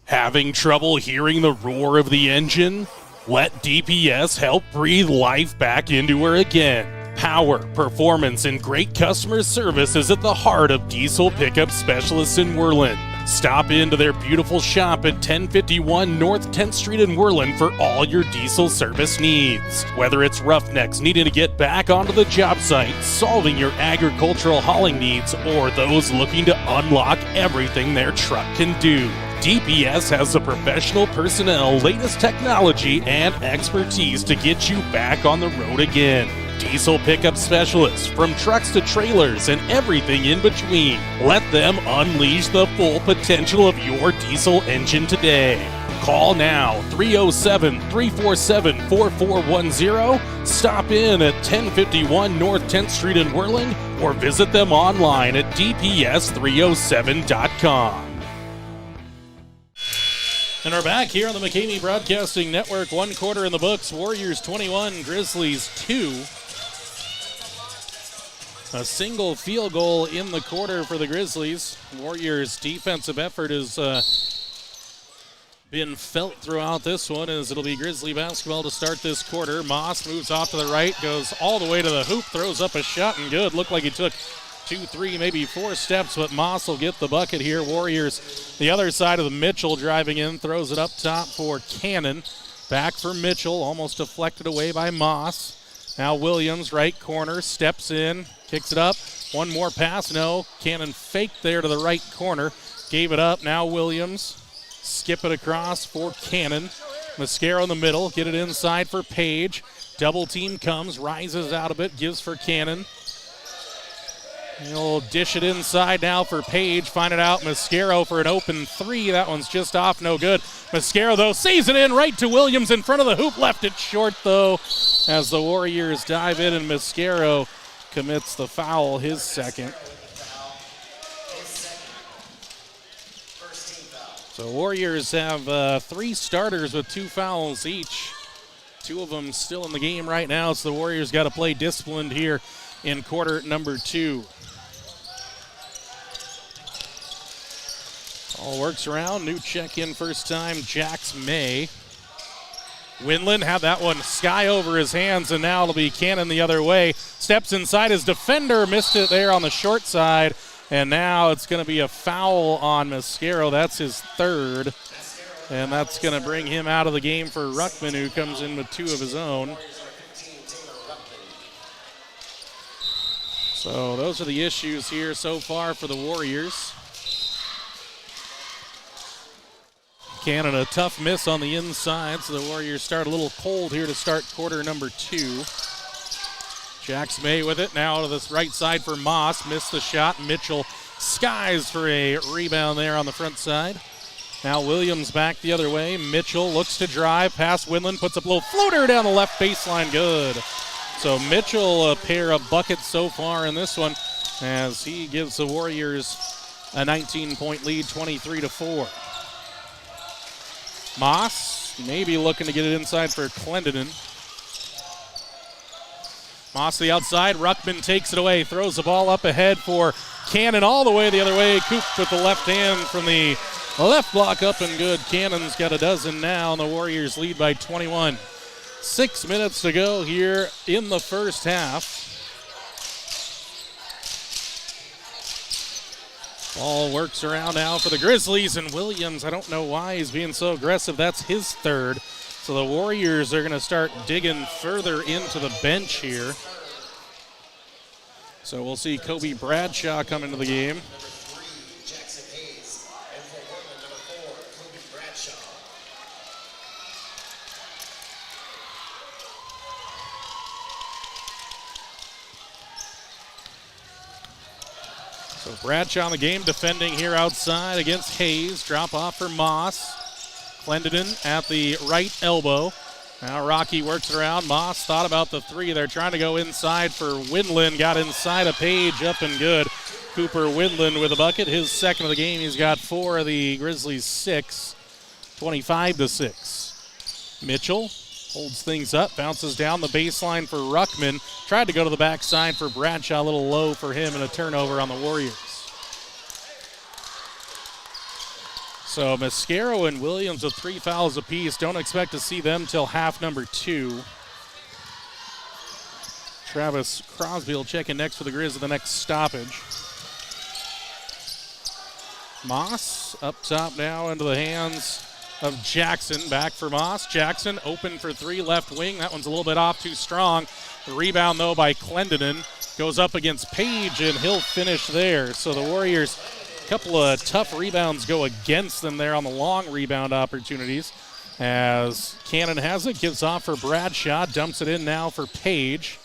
Having trouble hearing the roar of the engine? Let DPS help breathe life back into her again. Power, performance, and great customer service is at the heart of diesel pickup specialists in Worland. Stop into their beautiful shop at 1051 North 10th Street in Worland for all your diesel service needs. Whether it's roughnecks needing to get back onto the job site, solving your agricultural hauling needs, or those looking to unlock everything their truck can do, DPS has the professional personnel, latest technology, and expertise to get you back on the road again. Diesel pickup specialists, from trucks to trailers and everything in between. Let them unleash the full potential of your diesel engine today. Call now, 307-347-4410. Stop in at 1051 North 10th Street in Worland, or visit them online at dps307.com. And we're back here on the McCamey Broadcasting Network. 1 quarter in the books. Warriors 21, Grizzlies 2. A single field goal in the quarter for the Grizzlies. Warriors' defensive effort has been felt throughout this one, as it'll be Grizzly basketball to start this quarter. Moss moves off to the right, goes all the way to the hoop, throws up a shot and good. Looked like he took 2, 3, maybe 4 steps, but Moss will get the bucket here. Warriors, the other side of the Mitchell driving in, throws it up top for Cannon. Back for Mitchell, almost deflected away by Moss. Now Williams, right corner, steps in, kicks it up. One more pass, no. Cannon faked there to the right corner, gave it up. Now Williams, skip it across for Cannon. Mascaro in the middle, get it inside for Page. Double team comes, rises out a bit, gives for Cannon. He'll dish it inside now for Page. Find it out, Mascaro for an open 3. That one's just off, no good. Mascaro, though, sees it in right to Williams in front of the hoop. Left it short, though, as the Warriors dive in, and Mascaro commits the foul, his second. So Warriors have 3 starters with 2 fouls each. 2 of them still in the game right now, so the Warriors got to play disciplined here in quarter number 2. All works around. New check-in first time, Jax May. Winland had that one sky over his hands, and now it'll be Cannon the other way. Steps inside his defender, missed it there on the short side, and now it's going to be a foul on Mascaro. That's his 3rd, and that's going to bring him out of the game for Ruckman, who comes in with 2 of his own. So those are the issues here so far for the Warriors. Cannon, a tough miss on the inside, so the Warriors start a little cold here to start quarter number 2. Jax May with it, now to the right side for Moss, missed the shot. Mitchell skies for a rebound there on the front side. Now Williams back the other way. Mitchell looks to drive past Winland, puts up a little floater down the left baseline, good. So Mitchell, a pair of buckets so far in this one, as he gives the Warriors a 19-point lead, 23-4. Moss maybe looking to get it inside for Clendenin. Moss to the outside, Ruckman takes it away, throws the ball up ahead for Cannon all the way the other way. Coop with the left hand from the left block, up and good. Cannon's got a dozen now, and the Warriors lead by 21. 6 minutes to go here in the first half. Ball works around now for the Grizzlies, and Williams, I don't know why he's being so aggressive. That's his 3rd. So the Warriors are going to start digging further into the bench here. So we'll see Kobe Bradshaw come into the game. So Bradshaw in the game, defending here outside against Hayes. Drop off for Moss. Clendenin at the right elbow. Now Rocky works it around. Moss thought about the 3. They're trying to go inside for Winland. Got inside a Page, up and good. Cooper Winland with a bucket. His 2nd of the game. He's got 4 of the Grizzlies' 6. 25-6. Mitchell holds things up, bounces down the baseline for Ruckman. Tried to go to the backside for Bradshaw, a little low for him, and a turnover on the Warriors. So Mascaro and Williams with 3 fouls apiece. Don't expect to see them till half number 2. Travis Crosby will check in next for the Grizz at the next stoppage. Moss up top now into the hands of Jackson. Back for Moss. Jackson open for 3, left wing. That one's a little bit off, too strong. The rebound, though, by Clendenin. Goes up against Page, and he'll finish there. So the Warriors, a couple of tough rebounds go against them there on the long rebound opportunities. As Cannon has it, gives off for Bradshaw. Dumps it in now for Page.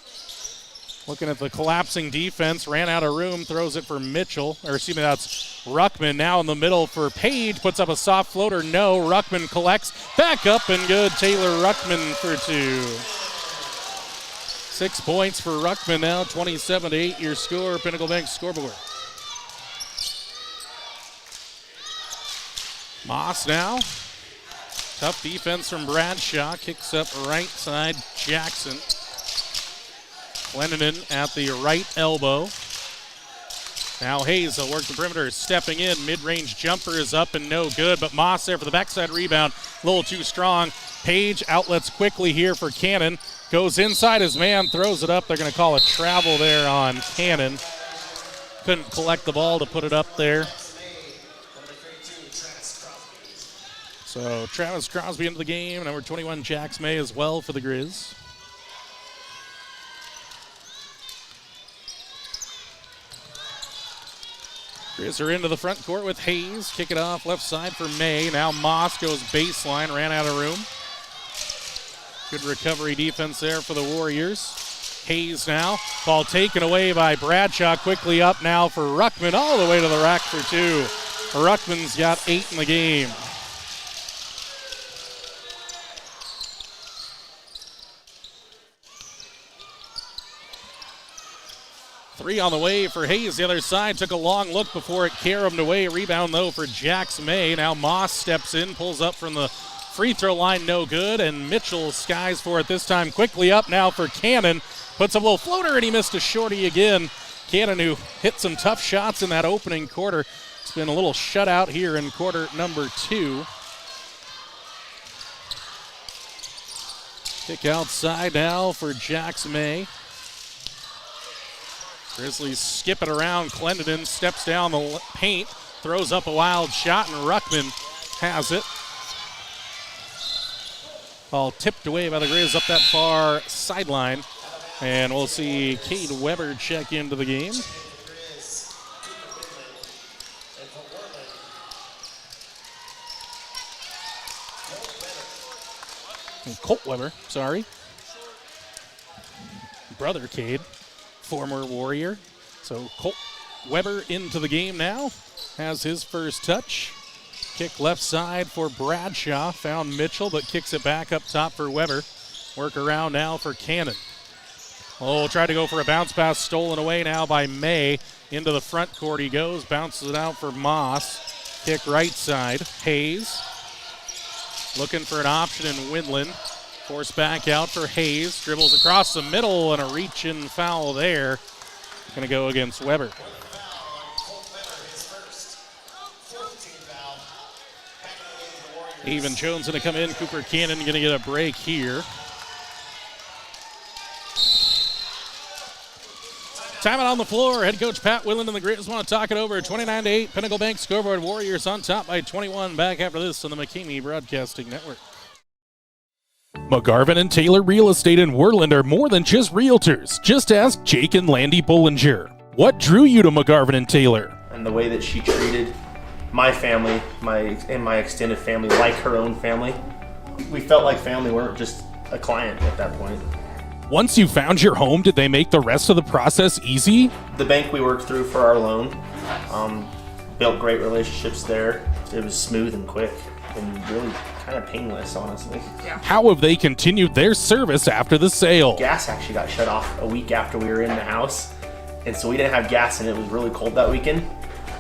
Looking at the collapsing defense, ran out of room, throws it for Mitchell. Or excuse me, that's Ruckman now in the middle for Page. Puts up a soft floater, no. Ruckman collects, back up and good. Taylor Ruckman for 2. 6 points for Ruckman now, 27-8 your score, Pinnacle Bank scoreboard. Moss now. Tough defense from Bradshaw. Kicks up right side, Jackson. Clendenin at the right elbow. Now Hayes will work the perimeter, stepping in. Mid-range jumper is up and no good, but Moss there for the backside rebound. A little too strong. Page outlets quickly here for Cannon. Goes inside his man, throws it up. They're going to call a travel there on Cannon. Couldn't collect the ball to put it up there. So Travis Crosby into the game. Number 21, Jax May as well for the Grizz. Grizz are into the front court with Hayes. Kick it off left side for May. Now Moss goes baseline, ran out of room. Good recovery defense there for the Warriors. Hayes now. Ball taken away by Bradshaw. Quickly up now for Ruckman all the way to the rack for two. Ruckman's got 8 in the game. Three on the way for Hayes. The other side took a long look before it caromed away. Rebound, though, for Jax May. Now Moss steps in, pulls up from the free throw line, no good. And Mitchell skies for it this time. Quickly up now for Cannon. Puts up a little floater, and he missed a shorty again. Cannon, who hit some tough shots in that opening quarter. It's been a little shutout here in quarter number 2. Kick outside now for Jax May. Grizzlies skip it around. Clendenin steps down the paint, throws up a wild shot, and Ruckman has it. Ball tipped away by the Grizz up that far sideline. And we'll see Cade Weber check into the game. Colt Weber, sorry. Brother Cade. Former Warrior. So Colt Weber into the game now. Has his first touch. Kick left side for Bradshaw. Found Mitchell, but kicks it back up top for Weber. Work around now for Cannon. Oh, tried to go for a bounce pass. Stolen away now by May. Into the front court he goes. Bounces it out for Moss. Kick right side. Hayes. Looking for an option in Windland. Force back out for Hayes. Dribbles across the middle and a reach-in foul there. Going to go against Weber. Even Jones going to come in. Cooper Cannon going to get a break here. Timeout on the floor. Head coach Pat Willand and the Grizz want to talk it over. 29-8. Pinnacle Bank scoreboard. Warriors on top by 21. Back after this on the McKamey Broadcasting Network. McGarvin and Taylor Real Estate in Worland are more than just realtors. Just ask Jake and Landy Bollinger. What drew you to McGarvin and Taylor? And the way that she treated my family, my extended family, like her own family. We felt like family. We weren't just a client at that point. Once you found your home, did they make the rest of the process easy? The bank we worked through for our loan, built great relationships there. It was smooth and quick and really kind of painless, honestly. Yeah. How have they continued their service after the sale? Gas actually got shut off a week after we were in the house, and so we didn't have gas, and it was really cold that weekend.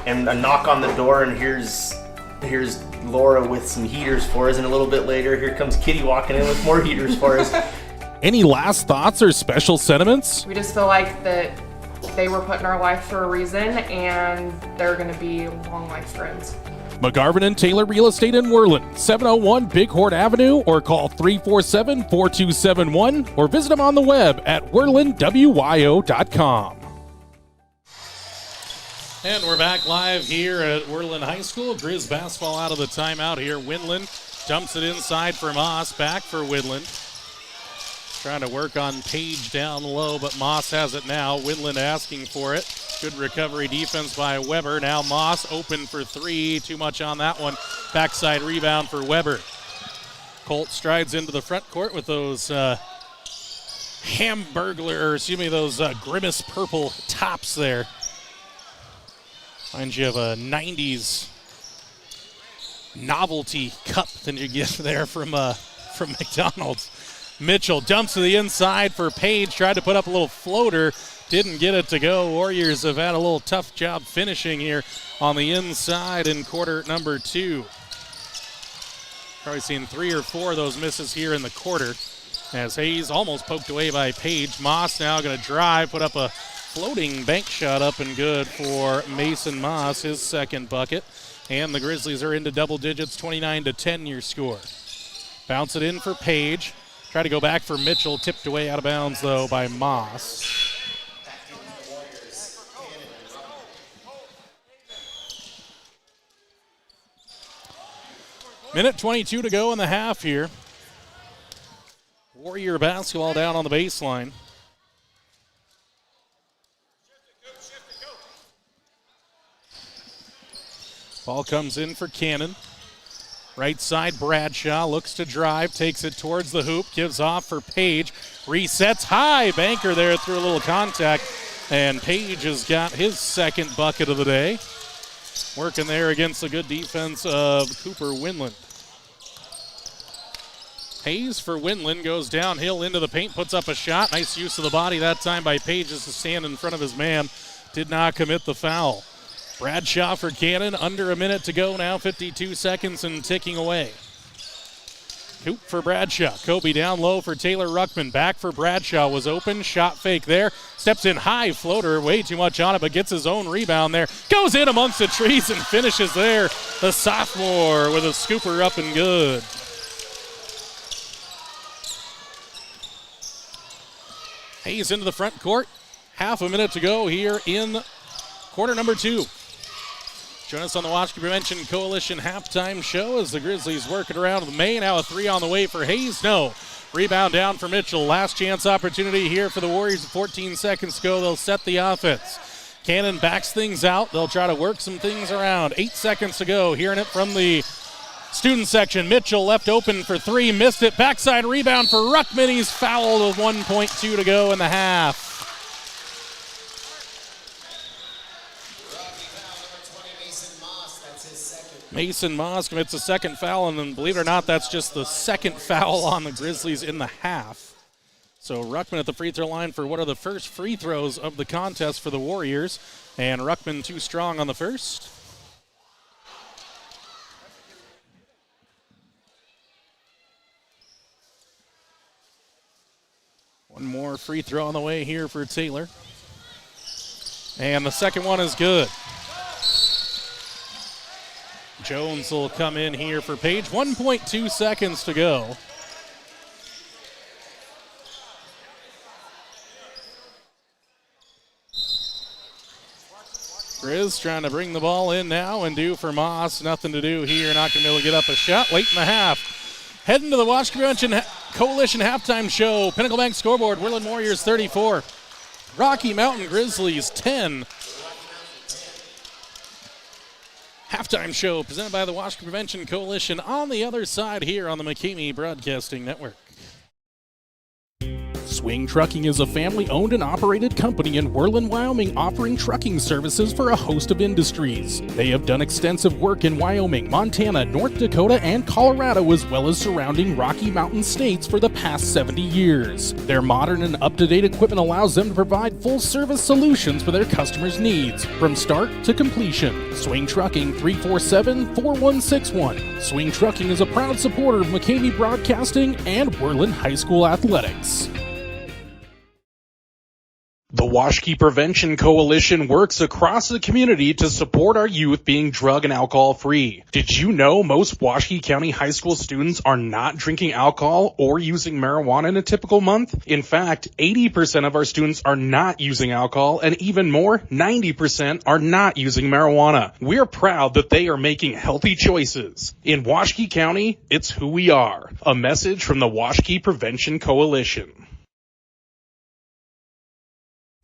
And a knock on the door, and here's Laura with some heaters for us, and a little bit later, here comes Kitty walking in with more heaters for us. Any last thoughts or special sentiments? We just feel like that they were put in our life for a reason, and they're going to be long life friends. McGarvin and Taylor Real Estate in Worland, 701 Big Horn Avenue, or call 347-4271, or visit them on the web at worlandwyo.com. And we're back live here at Worland High School. Grizz basketball out of the timeout here. Windland dumps it inside for Moss, back for Windland. Trying to work on Page down low, but Moss has it now. Windland asking for it. Good recovery defense by Weber. Now Moss open for three. Too much on that one. Backside rebound for Weber. Colt strides into the front court with those those Grimace purple tops there. Reminds you of a 90s novelty cup that you get there from McDonald's. Mitchell dumps to the inside for Page. Tried to put up a little floater. Didn't get it to go. Warriors have had a little tough job finishing here on the inside in quarter number 2. Probably seen 3 or 4 of those misses here in the quarter. as Hayes almost poked away by Page. Moss now going to drive, put up a floating bank shot up and good for Mason Moss, his second bucket. And the Grizzlies are into double digits, 29-10 your score. Bounce it in for Page. Try to go back for Mitchell, tipped away out of bounds though by Moss. Minute 22 to go in the half here. Warrior basketball down on the baseline. Ball comes in for Cannon. Right side, Bradshaw looks to drive, takes it towards the hoop, gives off for Page. Resets high, banker there through a little contact. And Page has got his second bucket of the day. Working there against the good defense of Cooper Winland. Hayes for Winland goes downhill into the paint, puts up a shot. Nice use of the body that time by Page as to stand in front of his man. Did not commit the foul. Bradshaw for Cannon, under a minute to go now, 52 seconds and ticking away. Hoop for Bradshaw. Kobe down low for Taylor Ruckman. Back for Bradshaw, was open, shot fake there. Steps in high, floater, way too much on it, but gets his own rebound there. Goes in amongst the trees and finishes there. The sophomore with a scooper up and good. Hayes into the front court. Half a minute to go here in quarter number 2. Join us on the Washakie Prevention Coalition halftime show as the Grizzlies work it around with May. Now a three on the way for Hayes. No. Rebound down for Mitchell. Last chance opportunity here for the Warriors. 14 seconds to go. They'll set the offense. Cannon backs things out. They'll try to work some things around. 8 seconds to go. Hearing it from the student section. Mitchell left open for three. Missed it. Backside rebound for Ruckman. He's fouled with 1.2 to go in the half. Mason Moss commits a second foul, and then believe it or not, that's just the second foul on the Grizzlies in the half. So Ruckman at the free throw line for one of the first free throws of the contest for the Warriors, and Ruckman too strong on the first. One more free throw on the way here for Taylor. And the second one is good. Jones will come in here for Page. 1.2 seconds to go. Grizz trying to bring the ball in now and do for Moss. Nothing to do here. Not going to be able to get up a shot late in the half. Heading to the Washakie Prevention Coalition halftime show. Pinnacle Bank scoreboard. Worland Warriors 34. Rocky Mountain Grizzlies 10. Halftime show presented by the Washakie Prevention Coalition on the other side here on the McCamey Broadcasting Network. Swing Trucking is a family-owned and operated company in Worland, Wyoming, offering trucking services for a host of industries. They have done extensive work in Wyoming, Montana, North Dakota, and Colorado, as well as surrounding Rocky Mountain states for the past 70 years. Their modern and up-to-date equipment allows them to provide full-service solutions for their customers' needs, from start to completion. Swing Trucking, 347-4161. Swing Trucking is a proud supporter of McCamey Broadcasting and Worland High School Athletics. The Washakie Prevention Coalition works across the community to support our youth being drug and alcohol free. Did you know most Washakie County high school students are not drinking alcohol or using marijuana in a typical month? In fact, 80% of our students are not using alcohol, and even more, 90% are not using marijuana. We're proud that they are making healthy choices. In Washakie County, it's who we are. A message from the Washakie Prevention Coalition.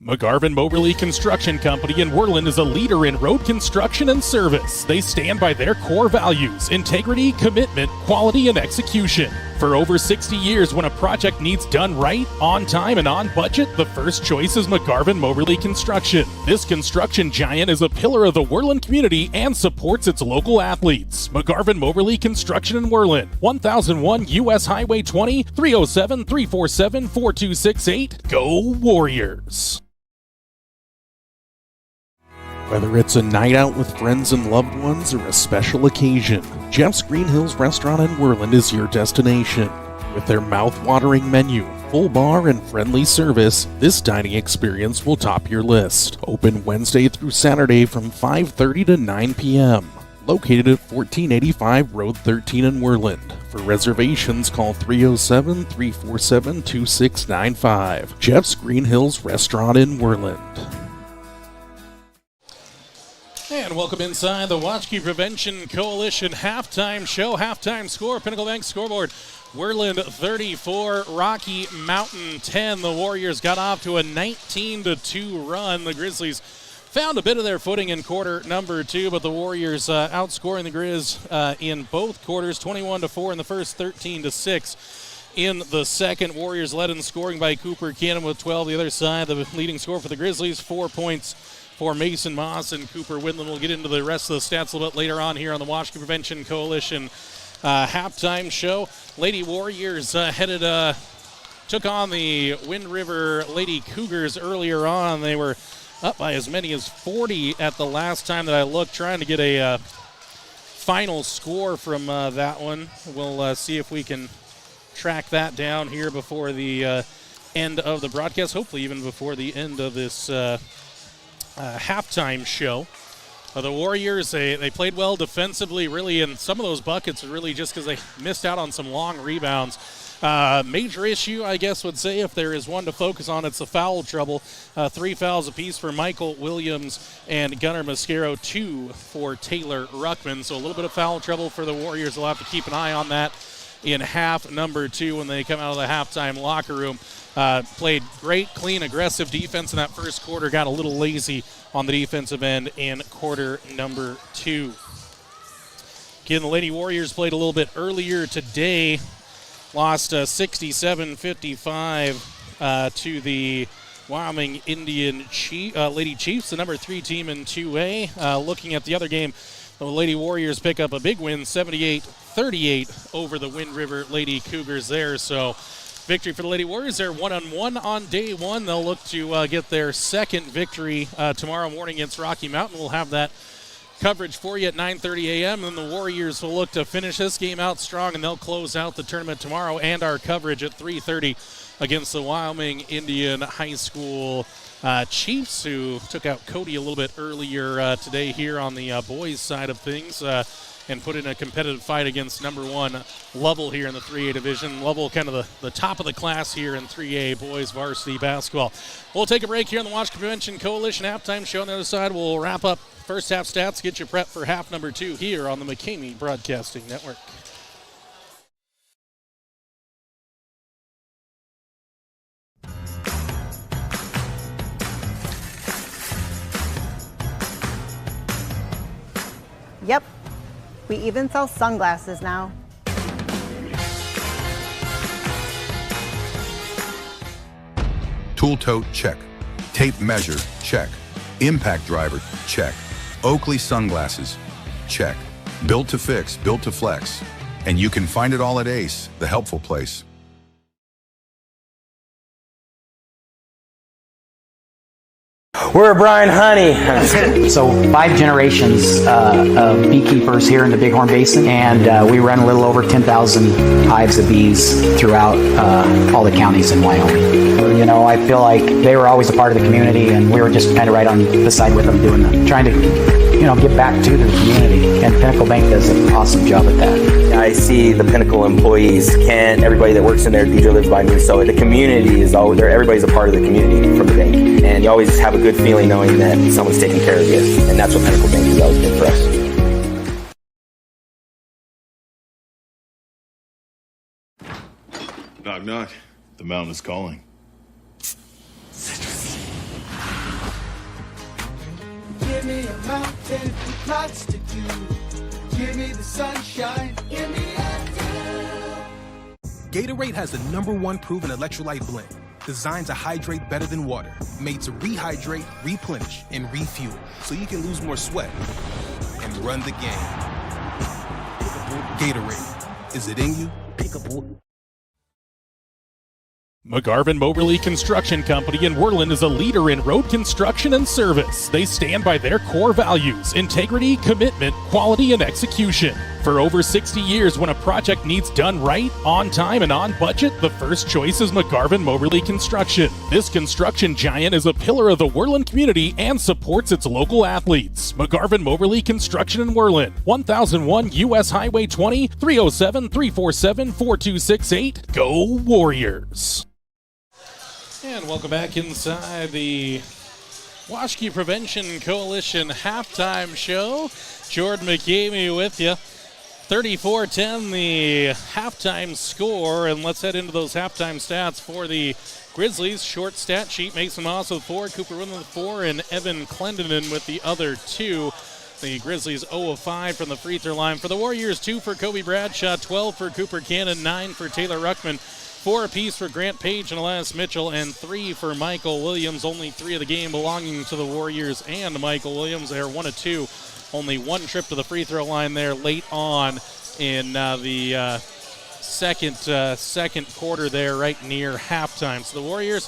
McGarvin Moberly Construction Company in Worland is a leader in road construction and service. They stand by their core values: integrity, commitment, quality, and execution. For over 60 years, when a project needs done right, on time, and on budget, the first choice is McGarvin Moberly Construction. This construction giant is a pillar of the Worland community and supports its local athletes. McGarvin Moberly Construction in Worland, 1001 U.S. Highway 20, 307-347-4268. Go Warriors! Whether it's a night out with friends and loved ones or a special occasion, Jeff's Green Hills Restaurant in Worland is your destination. With their mouth-watering menu, full bar, and friendly service, this dining experience will top your list. Open Wednesday through Saturday from 5:30 to 9 p.m. Located at 1485 Road 13 in Worland. For reservations, call 307-347-2695. Jeff's Green Hills Restaurant in Worland. And welcome inside the Watchkey Prevention Coalition halftime show. Halftime score, Pinnacle Bank scoreboard. Worland 34, Rocky Mountain 10. The Warriors got off to a 19-2 run. The Grizzlies found a bit of their footing in quarter number 2, but the Warriors outscoring the Grizz in both quarters, 21-4 in the first, 13-6 in the second. Warriors led in scoring by Cooper Cannon with 12. The other side, the leading score for the Grizzlies, 4 points for Mason Moss and Cooper Windland. We'll get into the rest of the stats a little bit later on here on the Watchkey Prevention Coalition halftime show. Lady Warriors took on the Wind River Lady Cougars earlier on. They were up by as many as 40 at the last time that I looked, trying to get a final score from that one. We'll see if we can track that down here before the end of the broadcast, hopefully even before the end of this halftime show. The Warriors, they played well defensively, really, and some of those buckets are really just because they missed out on some long rebounds. Major issue, I guess, would say, if there is one to focus on, it's the foul trouble. 3 fouls apiece for Michael Williams and Gunnar Mascaro, 2 for Taylor Ruckman. So a little bit of foul trouble for the Warriors. They'll have to keep an eye on that in half number 2 when they come out of the halftime locker room. Played great, clean, aggressive defense in that first quarter. Got a little lazy on the defensive end in quarter number 2. Again, the Lady Warriors played a little bit earlier today. Lost 67-55 to the Wyoming Indian Lady Chiefs, the number 3 team in 2A. Looking at the other game, the Lady Warriors pick up a big win, 78-38 over the Wind River Lady Cougars there. So victory for the Lady Warriors. They're 1-1 on day 1. They'll look to get their second victory tomorrow morning against Rocky Mountain. We'll have that coverage for you at 9:30 a.m. And the Warriors will look to finish this game out strong, and they'll close out the tournament tomorrow and our coverage at 3:30 against the Wyoming Indian High School Chiefs, who took out Cody a little bit earlier today here on the boys' side of things. And put in a competitive fight against number 1 Lovell here in the 3A division. Lovell kind of the top of the class here in 3A boys varsity basketball. We'll take a break here on the Watchkey Prevention Coalition halftime show. On the other side, we'll wrap up first half stats, get you prepped for half number 2 here on the McCamey Broadcasting Network. Yep. We even sell sunglasses now. Tool tote, check. Tape measure, check. Impact driver, check. Oakley sunglasses, check. Built to fix, built to flex. And you can find it all at Ace, the helpful place. We're Brian Honey. So 5 generations of beekeepers here in the Big Horn Basin, and we run a little over 10,000 hives of bees throughout all the counties in Wyoming. You know, I feel like they were always a part of the community, and we were just kind of right on the side with them, trying to give back to the community. And Pinnacle Bank does an awesome job at that. I see the Pinnacle employees everybody that works in there, DJ lives by me, so the community is all there. Everybody's a part of the community from the bank, and you always have a good feeling knowing that someone's taking care of you, and that's what Pinnacle Bank has always been for us. Knock, knock. The mountain is calling. Give me a mountain with lots to do. Give me the sunshine. Give me Gatorade has the #1 proven electrolyte blend, designed to hydrate better than water, made to rehydrate, replenish, and refuel, so you can lose more sweat and run the game. Gatorade, is it in you? McGarvin Moberly Construction Company in Worland is a leader in road construction and service. They stand by their core values: integrity, commitment, quality, and execution. For over 60 years, when a project needs done right, on time, and on budget, the first choice is McGarvin Moberly Construction. This construction giant is a pillar of the Worland community and supports its local athletes. McGarvin Moberly Construction in Worland, 1001 U.S. Highway 20, 307-347-4268. Go Warriors! And welcome back inside the Washkey Prevention Coalition halftime show. Jordan McCamey with you. 34-10 the halftime score, and let's head into those halftime stats for the Grizzlies. Short stat sheet: Mason Moss with 4, Cooper Windland with 4, and Evan Clendenin with the other 2. The Grizzlies 0 of 5 from the free throw line. For the Warriors, 2 for Kobe Bradshaw, 12 for Cooper Cannon, 9 for Taylor Ruckman, 4 apiece for Grant Page and Elias Mitchell, and 3 for Michael Williams. Only 3 of the game belonging to the Warriors and Michael Williams. They are 1 of 2. Only 1 trip to the free throw line there late on in the second quarter there, right near halftime. So the Warriors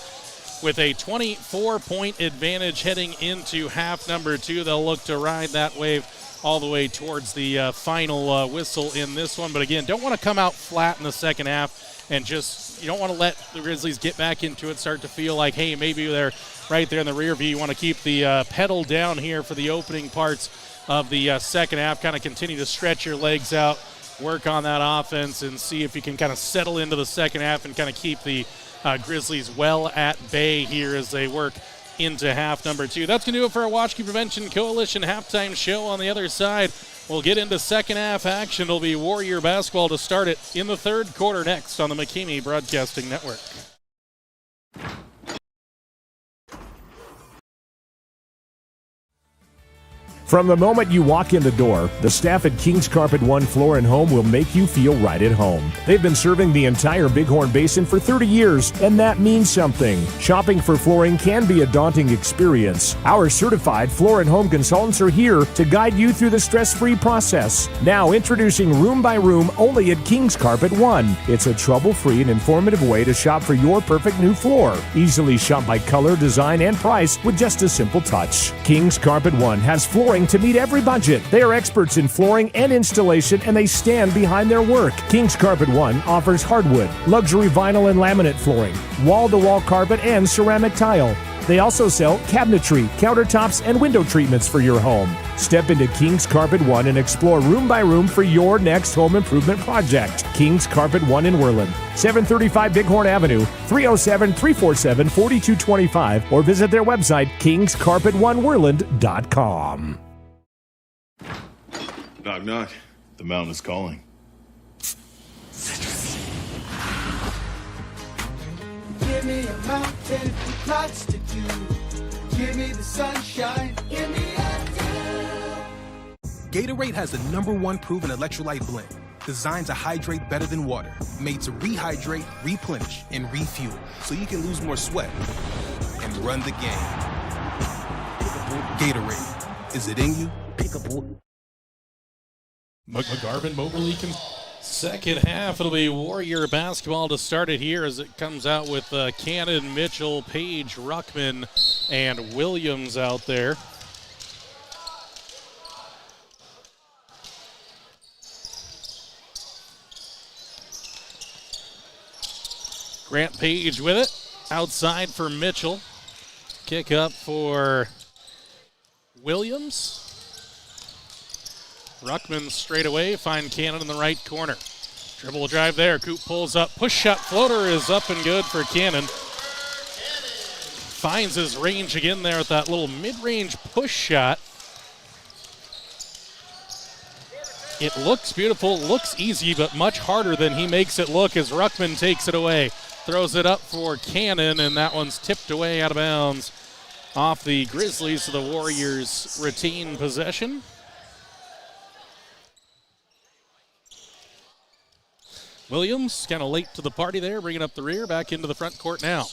with a 24-point advantage heading into half number 2. They'll look to ride that wave all the way towards the final whistle in this one. But again, don't want to come out flat in the second half and you don't want to let the Grizzlies get back into it, start to feel like, hey, maybe they're right there in the rear view. You want to keep the pedal down here for the opening parts of the second half, kind of continue to stretch your legs out, work on that offense, and see if you can kind of settle into the second half and kind of keep the Grizzlies well at bay here as they work into half number 2. That's going to do it for our Washkey Prevention Coalition halftime show. On the other side, we'll get into second half action. It'll be Warrior basketball to start it in the third quarter next on the McCamey Broadcasting Network. From the moment you walk in the door, the staff at King's Carpet One Floor and Home will make you feel right at home. They've been serving the entire Big Horn Basin for 30 years, and that means something. Shopping for flooring can be a daunting experience. Our certified floor and home consultants are here to guide you through the stress-free process. Now introducing Room by Room only at King's Carpet One. It's a trouble-free and informative way to shop for your perfect new floor. Easily shop by color, design, and price with just a simple touch. King's Carpet One has flooring to meet every budget. They are experts in flooring and installation, and they stand behind their work. King's Carpet One offers hardwood, luxury vinyl and laminate flooring, wall-to-wall carpet, and ceramic tile. They also sell cabinetry, countertops, and window treatments for your home. Step into King's Carpet One and explore room by room for your next home improvement project. King's Carpet One in Worland, 735 Bighorn Avenue, 307-347-4225, or visit their website, kingscarpetoneworland.com. Knock, knock. The mountain is calling. Give me a mountain with lots to do. Give me the sunshine in the afternoon. Gatorade has the #1 proven electrolyte blend, designed to hydrate better than water, made to rehydrate, replenish, and refuel, so you can lose more sweat and run the game. Gatorade, is it in you? McGarvin Moberly second half. It'll be Warrior basketball to start it here as it comes out with Cannon, Mitchell, Page, Ruckman, and Williams out there. Grant Page with it. Outside for Mitchell. Kick up for Williams. Ruckman straight away, find Cannon in the right corner. Dribble drive there, Coop pulls up. Push shot floater is up and good for Cannon. Finds his range again there with that little mid-range push shot. It looks beautiful, looks easy, but much harder than he makes it look as Ruckman takes it away. Throws it up for Cannon, and that one's tipped away out of bounds off the Grizzlies, so the Warriors retain possession. Williams kind of late to the party there, bringing up the rear, back into the front court now.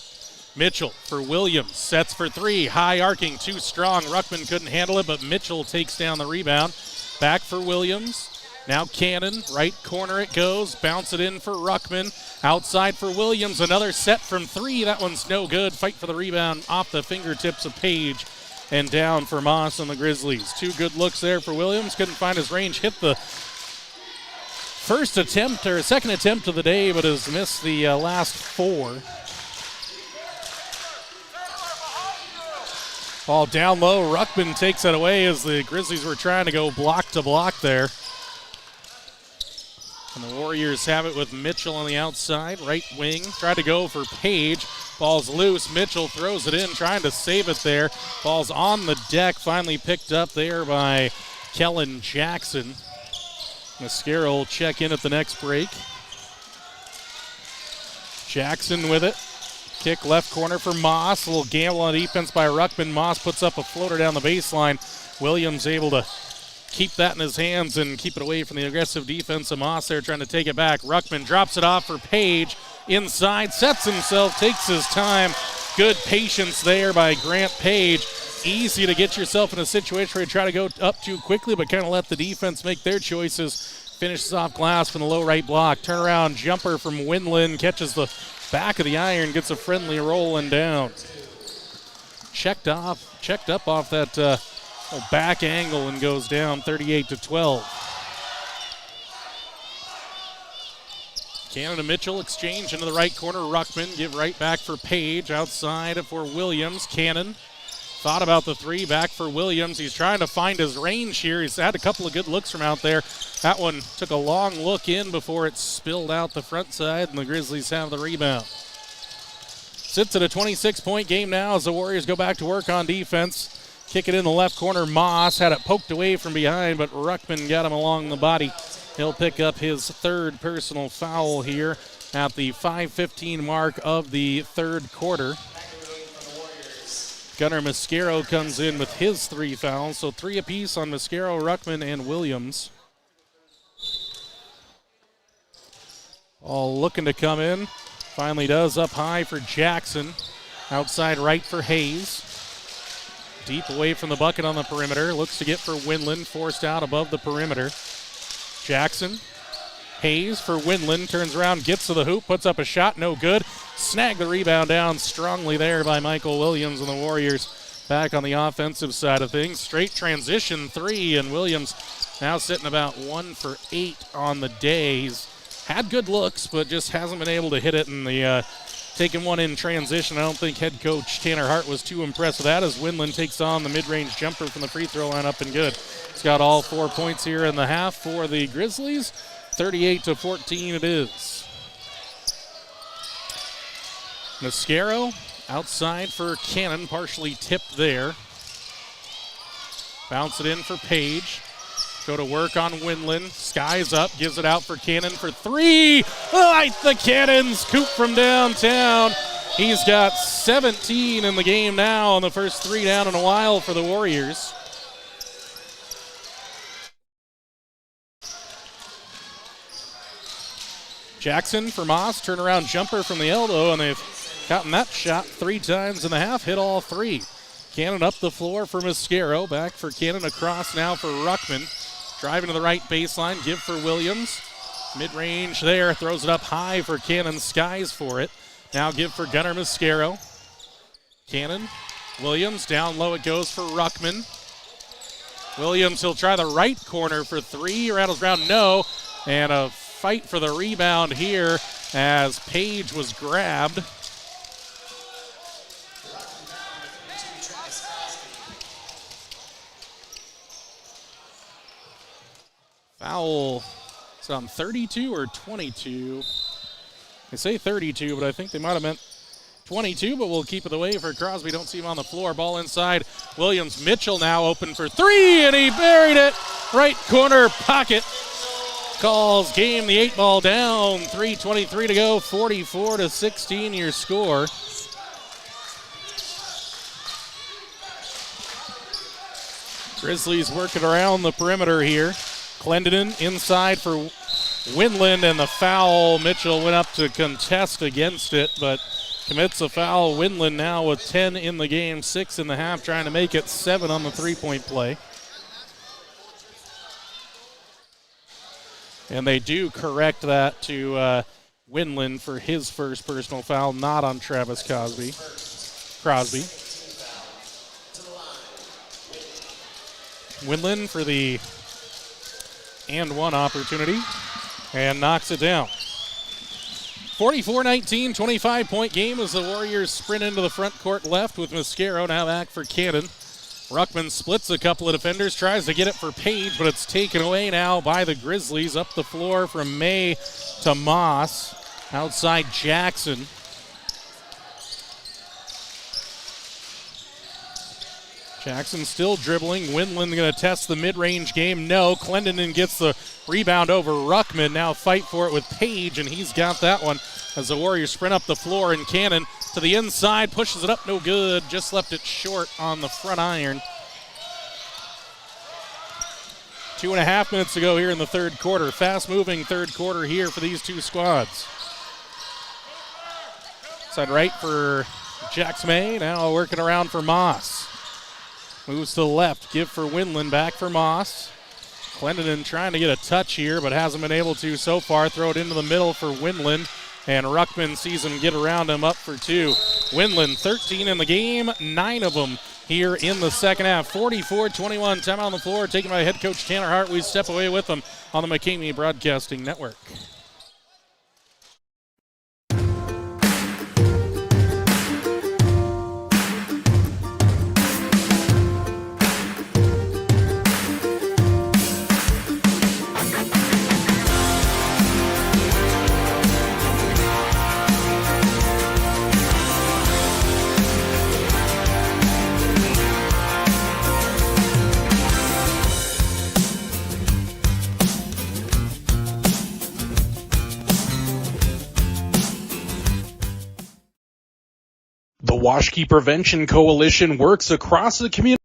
Mitchell for Williams, sets for 3, high arcing, too strong. Ruckman couldn't handle it, but Mitchell takes down the rebound. Back for Williams. Now Cannon, right corner it goes, bounce it in for Ruckman. Outside for Williams, another set from 3. That one's no good. Fight for the rebound off the fingertips of Page and down for Moss and the Grizzlies. 2 good looks there for Williams. Couldn't find his range, hit the first attempt or second attempt of the day, but has missed the last 4. Ball down low. Ruckman takes it away as the Grizzlies were trying to go block to block there. And the Warriors have it with Mitchell on the outside, right wing. Tried to go for Page. Ball's loose. Mitchell throws it in, trying to save it there. Ball's on the deck, finally picked up there by Kellen Jackson. Mascara will check in at the next break. Jackson with it. Kick left corner for Moss. A little gamble on defense by Ruckman. Moss puts up a floater down the baseline. Williams able to keep that in his hands and keep it away from the aggressive defense of Moss there trying to take it back. Ruckman drops it off for Page. Inside, sets himself, takes his time. Good patience there by Grant Page. Easy to get yourself in a situation where you try to go up too quickly, but kind of let the defense make their choices. Finishes off glass from the low right block. Turnaround jumper from Winland. Catches the back of the iron, gets a friendly roll and down. Checked up off that back angle and goes down 38-12. Cannon and Mitchell exchange into the right corner. Ruckman give right back for Page. Outside for Williams. Cannon thought about the 3, back for Williams. He's trying to find his range here. He's had a couple of good looks from out there. That one took a long look in before it spilled out the front side, and the Grizzlies have the rebound. Sits at a 26-point game now as the Warriors go back to work on defense. Kick it in the left corner. Moss had it poked away from behind, but Ruckman got him along the body. He'll pick up his 3rd personal foul here at the 5:15 mark of the 3rd quarter. Gunnar Mascaro comes in with his 3 fouls, so 3 apiece on Mascaro, Ruckman, and Williams. All looking to come in. Finally does up high for Jackson. Outside right for Hayes. Deep away from the bucket on the perimeter. Looks to get for Winland, forced out above the perimeter. Jackson. Hayes for Winland, turns around, gets to the hoop, puts up a shot, no good. Snagged the rebound down strongly there by Michael Williams, and the Warriors back on the offensive side of things. Straight transition 3, and Williams now sitting about 1 for 8 on the day. He's had good looks, but just hasn't been able to hit it in the taking one in transition. I don't think head coach Tanner Hart was too impressed with that as Winland takes on the mid-range jumper from the free throw line up and good. He's got all 4 points here in the half for the Grizzlies. 38-14 it is. Mascaro outside for Cannon, partially tipped there. Bounce it in for Page. Go to work on Winland. Skies up, gives it out for Cannon for 3. Light the Cannons. Coop from downtown. He's got 17 in the game now on the first 3 down in a while for the Warriors. Jackson for Moss, turnaround jumper from the elbow, and they've gotten that shot 3 times in the half, hit all 3. Cannon up the floor for Mascaro, back for Cannon, across now for Ruckman. Driving to the right baseline, give for Williams. Mid-range there, throws it up high for Cannon, skies for it. Now give for Gunnar Mascaro. Cannon, Williams, down low it goes for Ruckman. Williams, he'll try the right corner for 3, rattles around, no, and a fight for the rebound here as Page was grabbed. Foul. It's on 32 or 22. They say 32, but I think they might have meant 22, but we'll keep it away for Crosby. Don't see him on the floor. Ball inside. Williams. Mitchell now open for 3, and he buried it. Right corner pocket. Calls game the 8 ball down. 3:23 to go. 44-16 your score. Grizzlies working around the perimeter here. Clendenin inside for Winland, and the foul. Mitchell went up to contest against it, but commits a foul. Winland now with 10 in the game, 6 in the half, trying to make it 7 on the three-point play. And they do correct that to Winland for his first personal foul, not on Travis Crosby. Winland for the and one opportunity. and knocks it down. 44-19, 25-point game as the Warriors sprint into the front court left with Mascaro now back for Cannon. Ruckman splits a couple of defenders, tries to get it for Page, but it's taken away now by the Grizzlies. Up the floor from May to Moss. Outside Jackson. Jackson still dribbling. Windland going to test the mid-range game. No. Clendenin gets the rebound over Ruckman. Now fight for it with Page, and he's got that one as the Warriors sprint up the floor. And Cannon to the inside, pushes it up, no good. Just left it short on the front iron. 2.5 minutes to go here in the third quarter. Fast-moving third quarter here for these two squads. Side right for Jax May. Now working around for Moss. Moves to the left. Give for Windland. Back for Moss. Clendenin trying to get a touch here, but hasn't been able to so far. Throw it into the middle for Windland. And Ruckman sees him get around him, up for two. Windland, 13 in the game, 9 of them here in the second half. 44-21, timeout on the floor, taken by head coach Tanner Hart. We step away with them on the McCamey Broadcasting Network. The Washkey Prevention Coalition works across the community.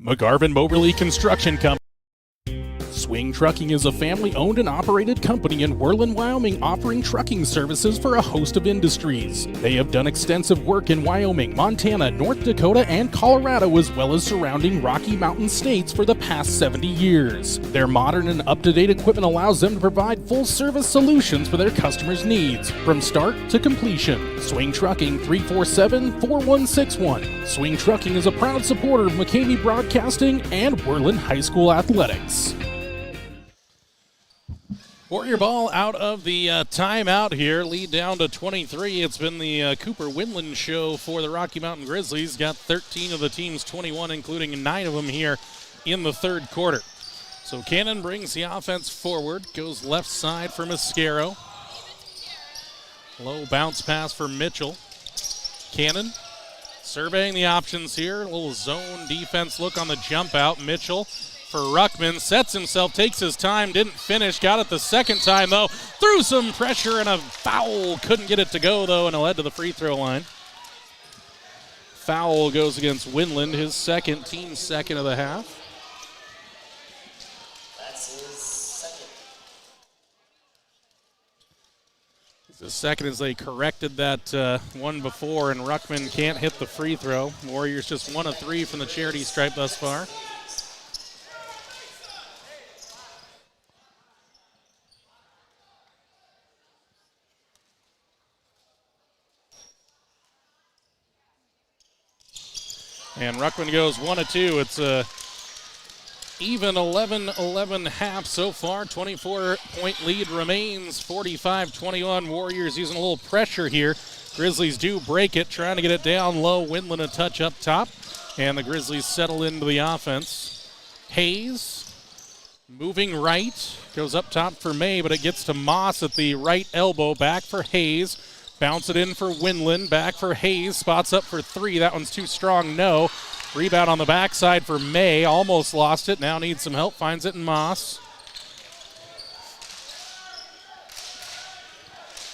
McGarvin Moberly Construction Company. Swing Trucking is a family-owned and operated company in Worland, Wyoming, offering trucking services for a host of industries. They have done extensive work in Wyoming, Montana, North Dakota, and Colorado, as well as surrounding Rocky Mountain states for the past 70 years. Their modern and up-to-date equipment allows them to provide full-service solutions for their customers' needs, from start to completion. Swing Trucking, 347-4161. Swing Trucking is a proud supporter of McCamey Broadcasting and Worland High School Athletics. Warrior ball out of the timeout here. Lead down to 23. It's been the Cooper Windland show for the Rocky Mountain Grizzlies. Got 13 of the team's 21, including 9 of them here in the third quarter. So Cannon brings the offense forward. Goes left side for Mascaro. Low bounce pass for Mitchell. Cannon surveying the options here. A little zone defense look on the jump out. Mitchell for Ruckman, sets himself, takes his time, didn't finish, got it the second time though, threw some pressure and a foul, couldn't get it to go though, and it led to the free throw line. Foul goes against Windland, his second, team second of the half. That's his second. The second as they corrected that one before, and Ruckman can't hit the free throw. Warriors just 1 of 3 from the charity stripe thus far. And Ruckman goes 1 of 2. It's a even 11-11 half so far. 24-point lead remains. 45-21. Warriors using a little pressure here. Grizzlies do break it, trying to get it down low. Windland a touch up top. And the Grizzlies settle into the offense. Hayes moving right. Goes up top for May, but it gets to Moss at the right elbow. Back for Hayes. Bounce it in for Windland. Back for Hayes. Spots up for 3. That one's too strong. No. Rebound on the backside for May. Almost lost it. Now needs some help. Finds it in Moss.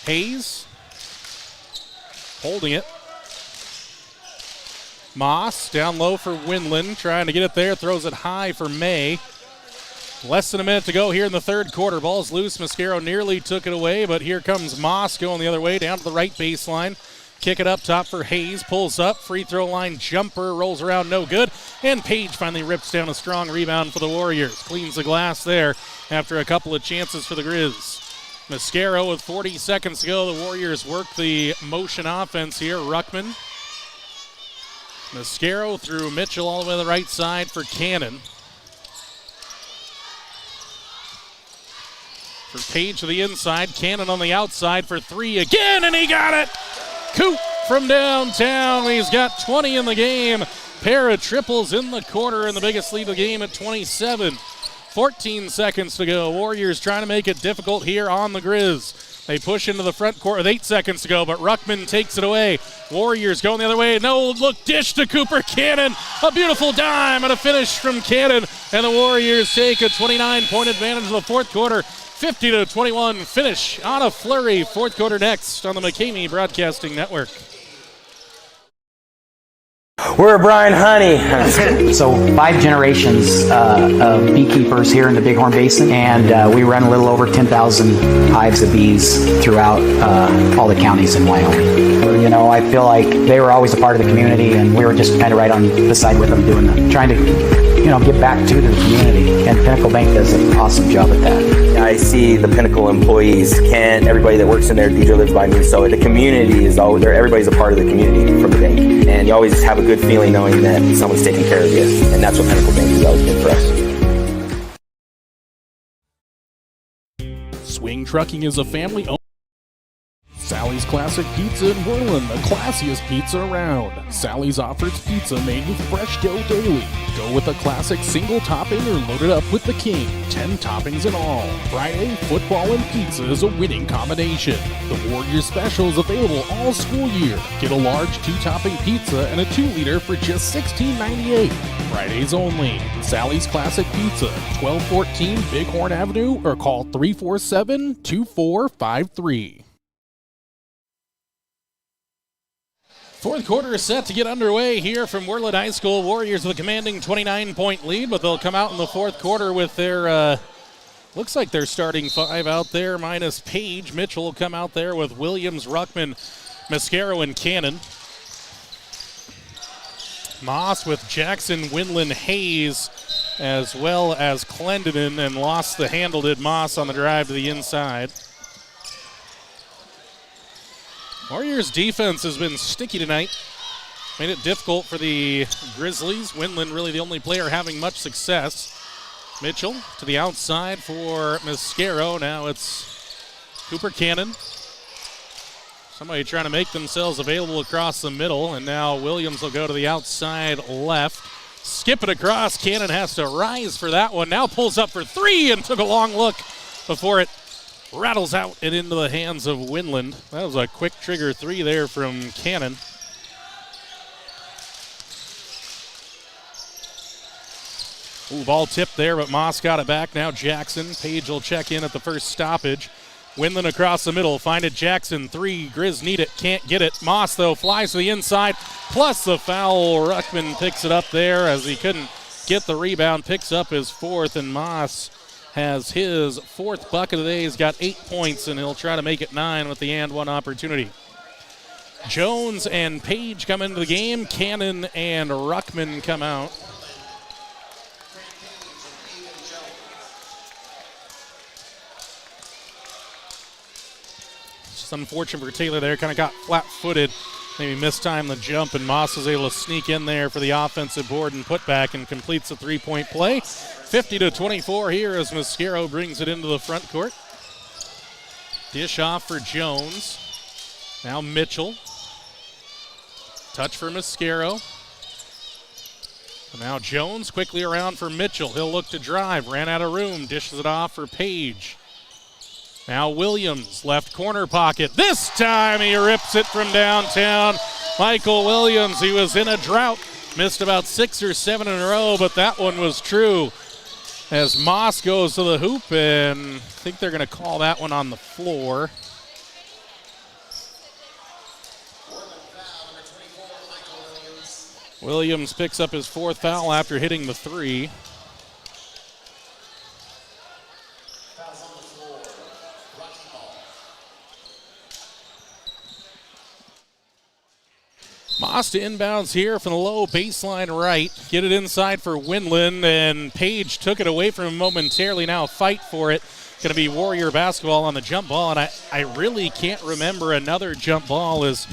Hayes. Holding it. Moss down low for Windland. Trying to get it there. Throws it high for May. Less than a minute to go here in the third quarter. Ball's loose. Mascaro nearly took it away, but here comes Moss going the other way down to the right baseline. Kick it up top for Hayes. Pulls up. Free throw line jumper. Rolls around. No good. And Page finally rips down a strong rebound for the Warriors. Cleans the glass there after a couple of chances for the Grizz. Mascaro with 40 seconds to go. The Warriors work the motion offense here. Ruckman. Mascaro through Mitchell all the way to the right side for Cannon. For Page to the inside, Cannon on the outside for three again, and he got it! Coop from downtown, he's got 20 in the game. Pair of triples in the quarter, and the biggest lead of the game at 27. 14 seconds to go. Warriors trying to make it difficult here on the Grizz. They push into the front court with 8 seconds to go, but Ruckman takes it away. Warriors going the other way. No look, dish to Cooper Cannon. A beautiful dime and a finish from Cannon. And the Warriors take a 29-point advantage in the fourth quarter. 50-21 finish on a flurry. Fourth quarter next on the McCamey Broadcasting Network. We're Brian Honey. So 5 generations of beekeepers here in the Big Horn Basin, and we run a little over 10,000 hives of bees throughout all the counties in Wyoming. You know, I feel like they were always a part of the community, and we were just kind of right on the side with them, trying to, give back to the community. And Pinnacle Bank does an awesome job at that. I see the Pinnacle employees, everybody that works in there, DJ lives by me, so the community is always there. Everybody's a part of the community from the bank, and you always have a good feeling knowing that someone's taking care of you, and that's what Pinnacle Bank has always been for us. Swing Trucking is a family-owned. Sally's Classic Pizza in Worland, the classiest pizza around. Sally's offers pizza made with fresh dough daily. Go with a classic single topping or load it up with the king. 10 toppings in all. Friday, football and pizza is a winning combination. The Warriors special is available all school year. Get a large 2-topping pizza and a 2-liter for just $16.98. Fridays only. Sally's Classic Pizza, 1214 Big Horn Avenue, or call 347-2453. Fourth quarter is set to get underway here from Worland High School. Warriors with a commanding 29-point lead, but they'll come out in the fourth quarter with their, looks like they're starting 5 out there, minus Page. Mitchell will come out there with Williams, Ruckman, Mascaro, and Cannon. Moss with Jackson, Winland, Hayes, as well as Clendenin, and lost the handle, did Moss on the drive to the inside. Warriors defense has been sticky tonight. Made it difficult for the Grizzlies. Winland really the only player having much success. Mitchell to the outside for Mascaro. Now it's Cooper Cannon. Somebody trying to make themselves available across the middle, and now Williams will go to the outside left. Skip it across. Cannon has to rise for that one. Now pulls up for 3 and took a long look before it rattles out and into the hands of Winland. That was a quick trigger 3 there from Cannon. Ooh, ball tipped there, but Moss got it back. Now Jackson. Page will check in at the first stoppage. Winland across the middle. Find it, Jackson. 3. Grizz need it. Can't get it. Moss, though, flies to the inside. Plus the foul. Ruckman picks it up there as he couldn't get the rebound. Picks up his 4th, and Moss has his 4th bucket of the day. He's got 8 points, and he'll try to make it 9 with the and 1 opportunity. Jones and Page come into the game. Cannon and Ruckman come out. It's just unfortunate for Taylor there. Kind of got flat-footed. Maybe mistimed the jump, and Moss was able to sneak in there for the offensive board and put back and completes a 3-point play. 50-24 here as Mascaro brings it into the front court. Dish off for Jones. Now Mitchell. Touch for Mascaro. Now Jones quickly around for Mitchell. He'll look to drive. Ran out of room. Dishes it off for Page. Now Williams, left corner pocket. This time he rips it from downtown. Michael Williams, he was in a drought. Missed about 6 or 7 in a row, but that one was true. As Moss goes to the hoop, and I think they're going to call that one on the floor. Williams picks up his 4th foul after hitting the 3. Moss to inbounds here from the low baseline right. Get it inside for Winland, and Page took it away from him momentarily. Now a fight for it. Going to be Warrior basketball on the jump ball, and I really can't remember another jump ball as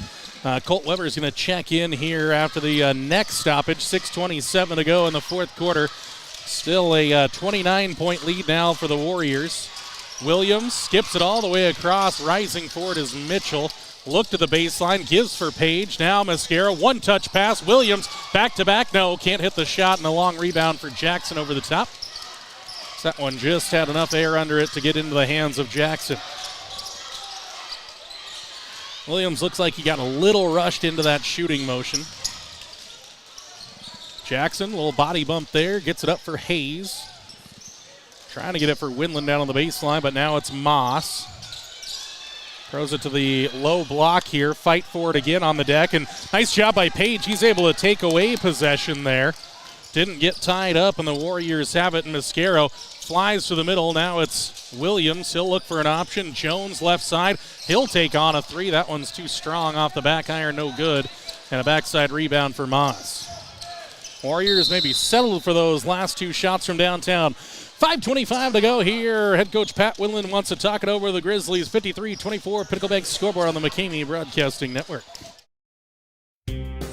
Colt Weber is going to check in here after the next stoppage. 6:27 to go in the fourth quarter. Still a 29-point lead now for the Warriors. Williams skips it all the way across. Rising for it is Mitchell. Look to the baseline, gives for Page. Now Mascara, one-touch pass. Williams back-to-back. No, can't hit the shot, and a long rebound for Jackson over the top. That one just had enough air under it to get into the hands of Jackson. Williams looks like he got a little rushed into that shooting motion. Jackson, little body bump there, gets it up for Hayes. Trying to get it for Winland down on the baseline, but now it's Moss. Throws it to the low block here. Fight for it again on the deck, and nice job by Page. He's able to take away possession there. Didn't get tied up, and the Warriors have it, and Mascaro flies to the middle. Now it's Williams. He'll look for an option. Jones left side. He'll take on a three. That one's too strong off the back iron, no good. And a backside rebound for Moss. Warriors maybe settled for those last two shots from downtown. 5:25 to go here. Head coach Pat Winland wants to talk it over with the Grizzlies. 53-24, Pinnacle Bank scoreboard on the McCamey Broadcasting Network.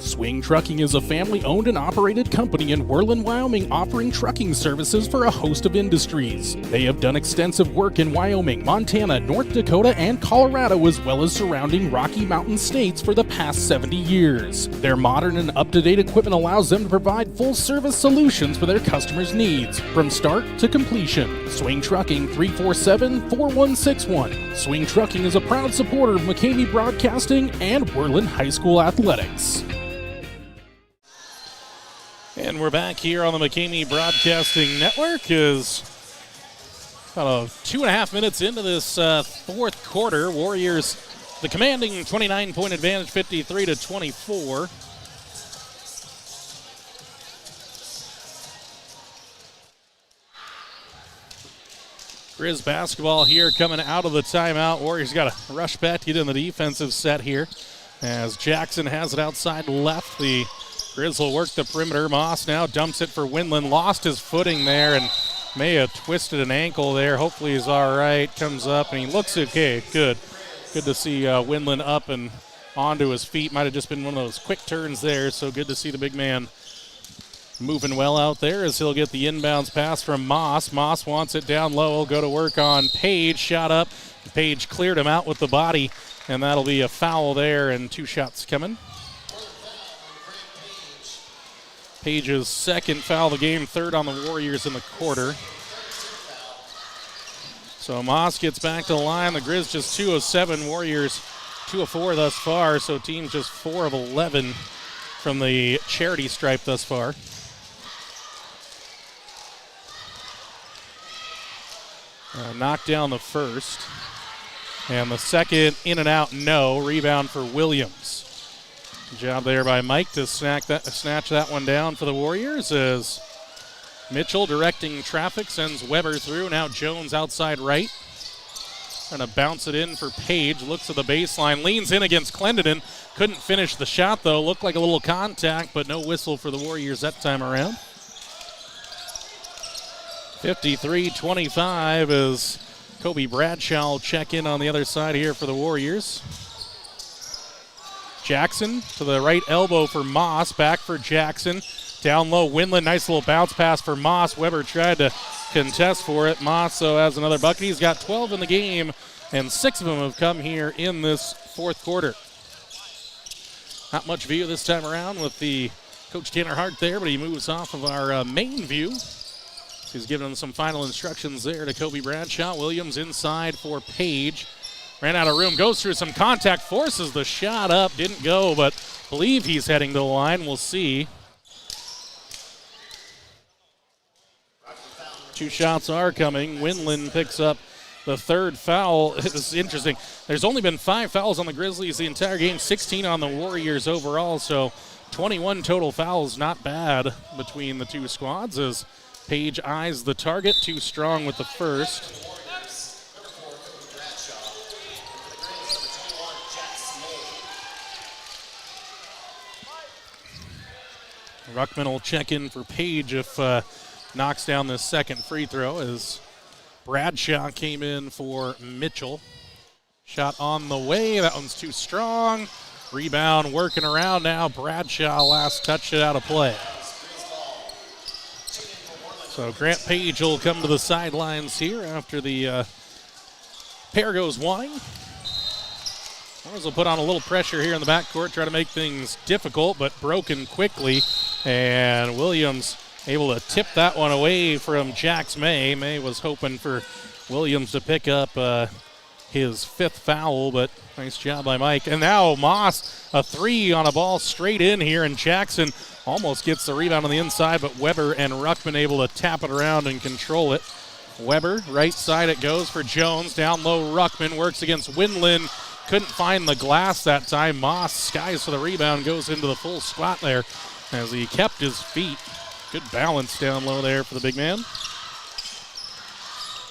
Swing Trucking is a family-owned and operated company in Worland, Wyoming, offering trucking services for a host of industries. They have done extensive work in Wyoming, Montana, North Dakota, and Colorado, as well as surrounding Rocky Mountain states for the past 70 years. Their modern and up-to-date equipment allows them to provide full-service solutions for their customers' needs, from start to completion. Swing Trucking, 347-4161. Swing Trucking is a proud supporter of McCamey Broadcasting and Worland High School Athletics. And we're back here on the McCamey Broadcasting Network. Is about 2.5 minutes into this fourth quarter. Warriors, the commanding 29-point advantage, 53-24. Grizz basketball here coming out of the timeout. Warriors got to rush back to get in the defensive set here as Jackson has it outside left. The Grizz will work the perimeter. Moss now dumps it for Winland. Lost his footing there and may have twisted an ankle there. Hopefully he's all right. Comes up and he looks okay. Good. Good to see Winland up and onto his feet. Might have just been one of those quick turns there, so good to see the big man moving well out there as he'll get the inbounds pass from Moss. Moss wants it down low. He'll go to work on Page. Shot up. Page cleared him out with the body, and that'll be a foul there, and 2 shots coming. Page's second foul of the game, third on the Warriors in the quarter. So Moss gets back to the line. The Grizz just 2 of 7. Warriors 2 of 4 thus far. So team just 4 of 11 from the charity stripe thus far. Knocked down the first. And the second in and out, no. Rebound for Williams. Good job there by Mike to snatch that one down for the Warriors as Mitchell directing traffic, sends Weber through. Now Jones outside right. Trying to bounce it in for Page. Looks at the baseline, leans in against Clendenin. Couldn't finish the shot though. Looked like a little contact, but no whistle for the Warriors that time around. 53-25 as Kobe Bradshaw will check in on the other side here for the Warriors. Jackson to the right elbow for Moss. Back for Jackson. Down low, Winland. Nice little bounce pass for Moss. Weber tried to contest for it. Moss has another bucket. He's got 12 in the game, and 6 of them have come here in this fourth quarter. Not much view this time around with the Coach Tanner Hart there, but he moves off of our main view. He's giving them some final instructions there to Kobe Bradshaw. Williams inside for Page. Ran out of room, goes through some contact, forces the shot up. Didn't go, but believe he's heading to the line. We'll see. 2 shots are coming. Winland picks up the third foul. It's interesting. There's only been 5 fouls on the Grizzlies the entire game, 16 on the Warriors overall, so 21 total fouls. Not bad between the two squads as Page eyes the target. Too strong with the first. Ruckman will check in for Page if knocks down this second free throw as Bradshaw came in for Mitchell. Shot on the way. That one's too strong. Rebound working around now. Bradshaw last touched it out of play. So Grant Page will come to the sidelines here after the Pair goes wide. Warriors will put on a little pressure here in the backcourt, try to make things difficult, but broken quickly. And Williams able to tip that one away from Jax May. May was hoping for Williams to pick up his 5th foul, but nice job by Mike. And now Moss, a 3 on a ball straight in here, and Jackson almost gets the rebound on the inside, but Weber and Ruckman able to tap it around and control it. Weber, right side it goes for Jones. Down low, Ruckman works against Winland. Couldn't find the glass that time. Moss skies for the rebound, goes into the full squat there as he kept his feet. Good balance down low there for the big man.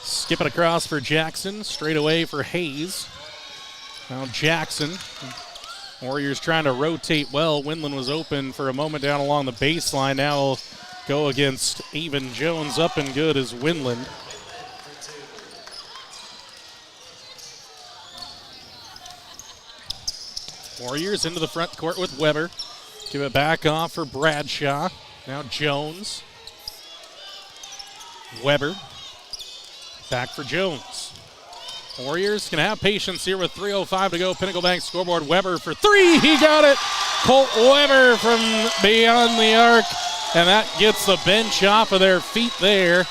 Skip it across for Jackson, straight away for Hayes. Now Jackson. Warriors trying to rotate well. Winland was open for a moment down along the baseline. Now will go against Avon Jones. Up and good is Winland. Warriors into the front court with Weber. Give it back off for Bradshaw. Now Jones. Weber. Back for Jones. Warriors can have patience here with 3:05 to go. Pinnacle Bank scoreboard. Weber for 3. He got it. Colt Weber from beyond the arc. And that gets the bench off of their feet there.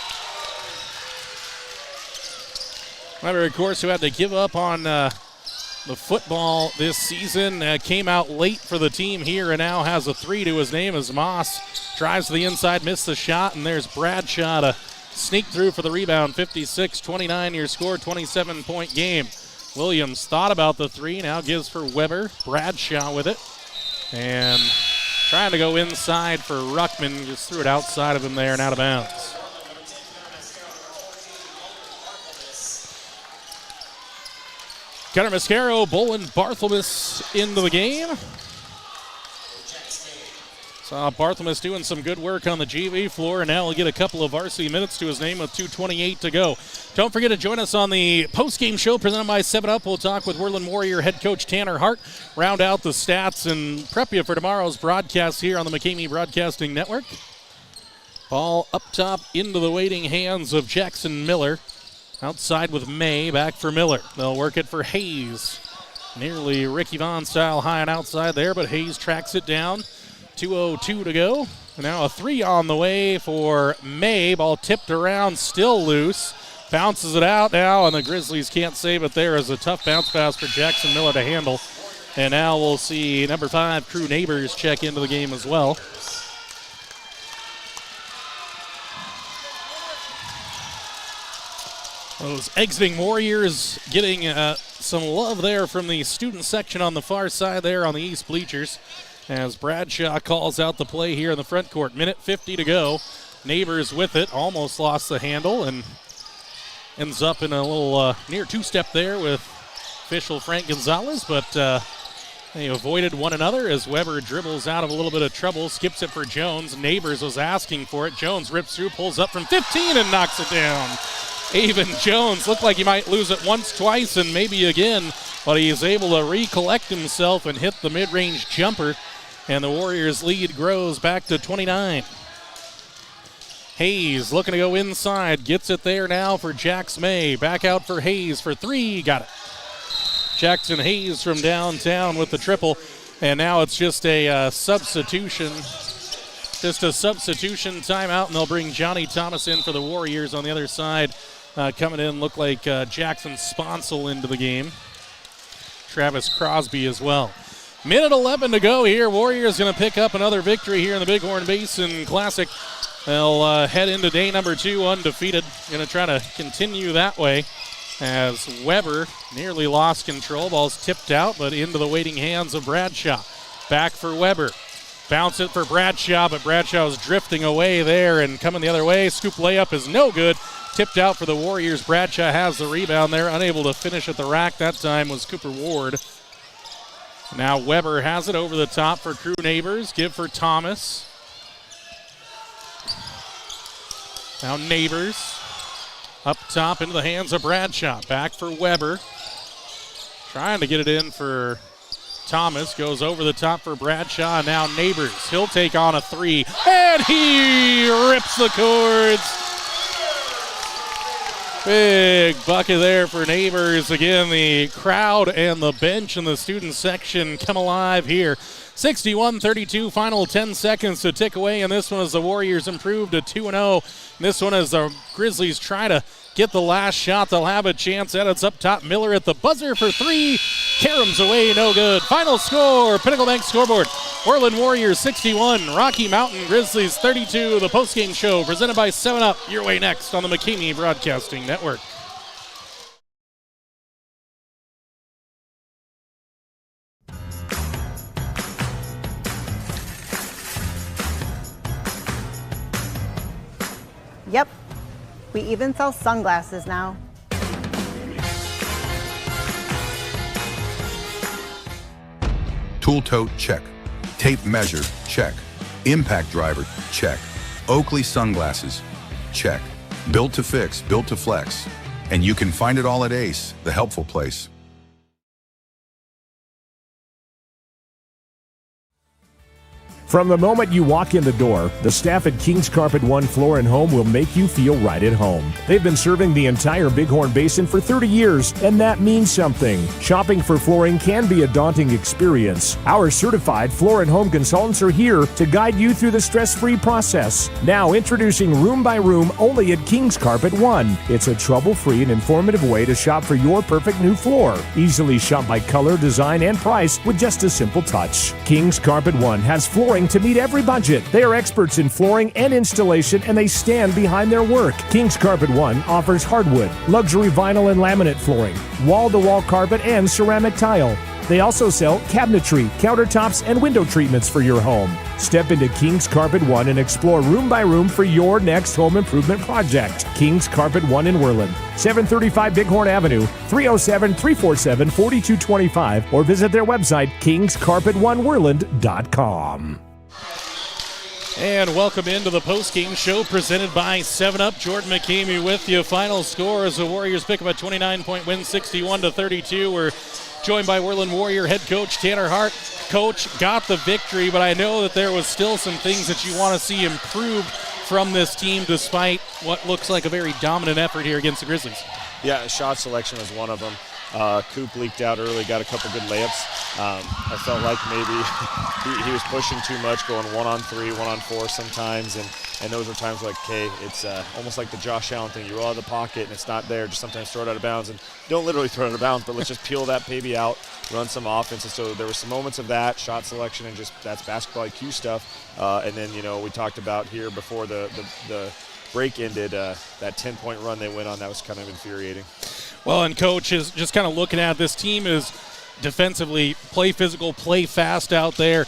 Weber, of course, who had to give up on the football this season, came out late for the team here and now has a 3 to his name as Moss drives to the inside, missed the shot, and there's Bradshaw to sneak through for the rebound. 56-29 your score, 27-point game. Williams thought about the 3, now gives for Weber. Bradshaw with it. And trying to go inside for Ruckman, just threw it outside of him there and out of bounds. Gunnar Mascaro, Bolin Barthelmess into the game. Saw Barthelmess doing some good work on the GV floor, and now he'll get a couple of varsity minutes to his name with 2:28 to go. Don't forget to join us on the post-game show presented by 7-Up. We'll talk with Worland Warrior head coach Tanner Hart, round out the stats, and prep you for tomorrow's broadcast here on the McCamey Broadcasting Network. Ball up top into the waiting hands of Jackson Miller. Outside with May, back for Miller. They'll work it for Hayes. Nearly Ricky Vaughn style high and outside there, but Hayes tracks it down. 2:02 to go. Now a 3 on the way for May. Ball tipped around, still loose. Bounces it out now, and the Grizzlies can't save it there as a tough bounce pass for Jackson Miller to handle. And now we'll see number 5, Crew Neighbors, check into the game as well. Those exiting Warriors getting some love there from the student section on the far side there on the east bleachers as Bradshaw calls out the play here in the front court. Minute 50 to go. Neighbors with it, almost lost the handle and ends up in a little near two-step there with official Frank Gonzalez, but they avoided one another as Weber dribbles out of a little bit of trouble, skips it for Jones. Neighbors was asking for it. Jones rips through, pulls up from 15 and knocks it down. Avon Jones looked like he might lose it once, twice, and maybe again, but he's able to recollect himself and hit the mid-range jumper, and the Warriors' lead grows back to 29. Hayes looking to go inside, gets it there now for Jax May. Back out for Hayes for 3, got it. Jackson Hayes from downtown with the triple, and now it's just a substitution. Just a substitution timeout, and they'll bring Johnny Thomas in for the Warriors on the other side. Coming in, look like Jackson Sponsel into the game. Travis Crosby as well. Minute 11 to go here. Warriors going to pick up another victory here in the Big Horn Basin Classic. They'll head into day number 2 undefeated. Going to try to continue that way as Weber nearly lost control. Ball's tipped out, but into the waiting hands of Bradshaw. Back for Weber. Bounce it for Bradshaw, but Bradshaw's drifting away there and coming the other way. Scoop layup is no good. Tipped out for the Warriors. Bradshaw has the rebound there. Unable to finish at the rack that time was Cooper Ward. Now Weber has it over the top for Crew Neighbors. Give for Thomas. Now Neighbors. Up top into the hands of Bradshaw. Back for Weber. Trying to get it in for Thomas. Goes over the top for Bradshaw. Now Neighbors. He'll take on a 3. And he rips the cords. Big bucket there for Neighbors. Again, the crowd and the bench and the student section come alive here. 61-32, final 10 seconds to tick away, and this one as the Warriors improve to 2-0. This one as the Grizzlies try to get the last shot. They'll have a chance at it. It's up top. Miller at the buzzer for three. Caroms away, no good. Final score, Pinnacle Bank scoreboard. Worland Warriors 61, Rocky Mountain Grizzlies 32. The postgame show presented by 7-Up. Your way next on the McKamey Broadcasting Network. Yep, we even sell sunglasses now. Tool tote, check. Tape measure, check. Impact driver, check. Oakley sunglasses, check. Built to fix, built to flex. And you can find it all at Ace, the helpful place. From the moment you walk in the door, the staff at King's Carpet One Floor and Home will make you feel right at home. They've been serving the entire Big Horn Basin for 30 years, and that means something. Shopping for flooring can be a daunting experience. Our certified floor and home consultants are here to guide you through the stress-free process. Now introducing Room by Room only at King's Carpet One. It's a trouble-free and informative way to shop for your perfect new floor. Easily shop by color, design, and price with just a simple touch. King's Carpet One has flooring to meet every budget. They are experts in flooring and installation, and they stand behind their work. King's Carpet One offers hardwood, luxury vinyl and laminate flooring, wall-to-wall carpet, and ceramic tile. They also sell cabinetry, countertops, and window treatments for your home. Step into King's Carpet One and explore room by room for your next home improvement project. King's Carpet One in Worland, 735 Big Horn Avenue, 307-347-4225, or visit their website, kingscarpetoneworland.com. And welcome into the postgame show presented by 7-Up. Jordan McKamey with you. Final score as the Warriors pick up a 29-point win, 61-32. We're joined by Worland Warrior head coach Tanner Hart. Coach, got the victory, but I know that there was still some things that you want to see improved from this team despite what looks like a very dominant effort here against the Grizzlies. Yeah, shot selection was one of them. Coop leaked out early, got a couple good layups. I felt like maybe he was pushing too much, going 1-on-3, 1-on-4 sometimes, and those were times like, okay, it's almost like the Josh Allen thing. You roll out of the pocket and it's not there, just sometimes throw it out of bounds. And don't literally throw it out of bounds, but let's just peel that baby out, run some offense. And so there were some moments of that, shot selection, and just that's basketball IQ stuff. And then, we talked about here before the break ended, that 10-point run they went on, that was kind of infuriating. Well, and Coach is just kind of looking at this team is defensively play physical, play fast out there.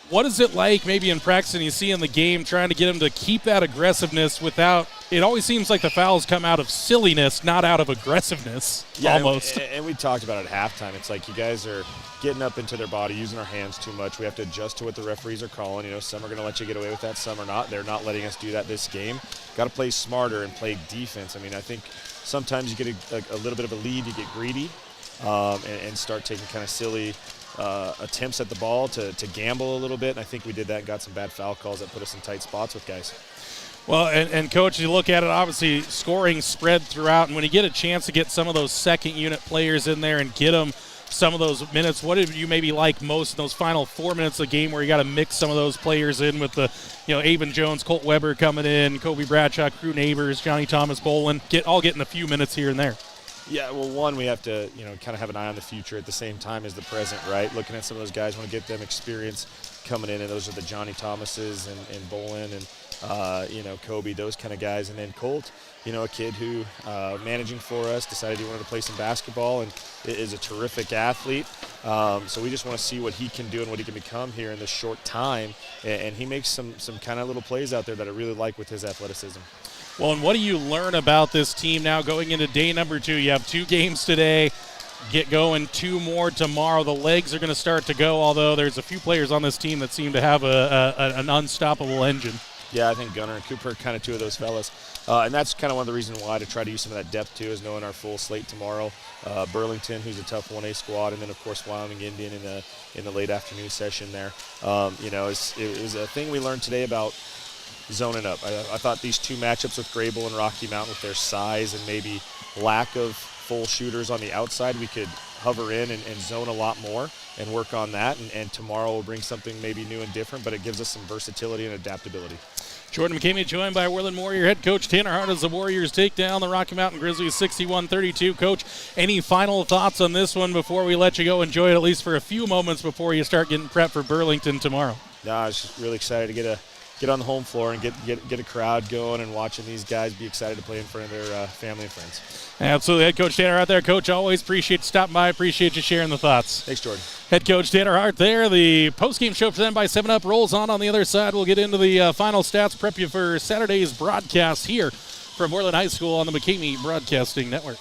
What is it like maybe in practice and you see in the game trying to get them to keep that aggressiveness without – it always seems like the fouls come out of silliness, not out of aggressiveness, almost. And we talked about it at halftime. It's like you guys are getting up into their body, using our hands too much. We have to adjust to what the referees are calling. Some are going to let you get away with that, some are not. They're not letting us do that this game. Got to play smarter and play defense. I mean, I think sometimes you get a little bit of a lead, you get greedy and start taking kind of silly attempts at the ball to gamble a little bit. And I think we did that and got some bad foul calls that put us in tight spots with guys. Well, and Coach, you look at it, obviously scoring spread throughout, and when you get a chance to get some of those second-unit players in there and get them some of those minutes, what did you maybe like most in those final 4 minutes of the game where you got to mix some of those players in with the, Avon Jones, Colt Weber coming in, Kobe Bradshaw, Crew Neighbors, Johnny Thomas Bolin, getting a few minutes here and there? Yeah, well, one, we have to, kind of have an eye on the future at the same time as the present, right? Looking at some of those guys, want to get them experience coming in, and those are the Johnny Thomases and Bolin and, Kobe, those kind of guys. And then Colt, a kid who, managing for us, decided he wanted to play some basketball and is a terrific athlete. So we just want to see what he can do and what he can become here in this short time. And he makes some kind of little plays out there that I really like with his athleticism. Well, and what do you learn about this team now going into day number 2? You have 2 games today. Get going 2 more tomorrow. The legs are going to start to go, although there's a few players on this team that seem to have an unstoppable engine. Yeah, I think Gunnar and Cooper are kind of 2 of those fellas. And that's kind of one of the reasons why to try to use some of that depth, too, is knowing our full slate tomorrow. Burlington, who's a tough 1A squad, and then, of course, Wyoming Indian in the late afternoon session there. It was a thing we learned today about zoning up. I thought these two matchups with Grable and Rocky Mountain, with their size and maybe lack of full shooters on the outside, we could hover in and zone a lot more and work on that. And tomorrow will bring something maybe new and different, but it gives us some versatility and adaptability. Jordan McCamey joined by Worland Warrior head coach Tanner Hart as the Warriors take down the Rocky Mountain Grizzlies 61-32. Coach, any final thoughts on this one before we let you go? Enjoy it at least for a few moments before you start getting prepped for Burlington tomorrow. No, I was just really excited to get on the home floor and get a crowd going and watching these guys be excited to play in front of their family and friends. Absolutely. Head coach Tanner Hart there. Coach, always appreciate you stopping by. Appreciate you sharing the thoughts. Thanks, Jordan. Head coach Tanner Hart there. The postgame show presented by 7-Up rolls on the other side. We'll get into the final stats, prep you for Saturday's broadcast here from Worland High School on the McCamey Broadcasting Network.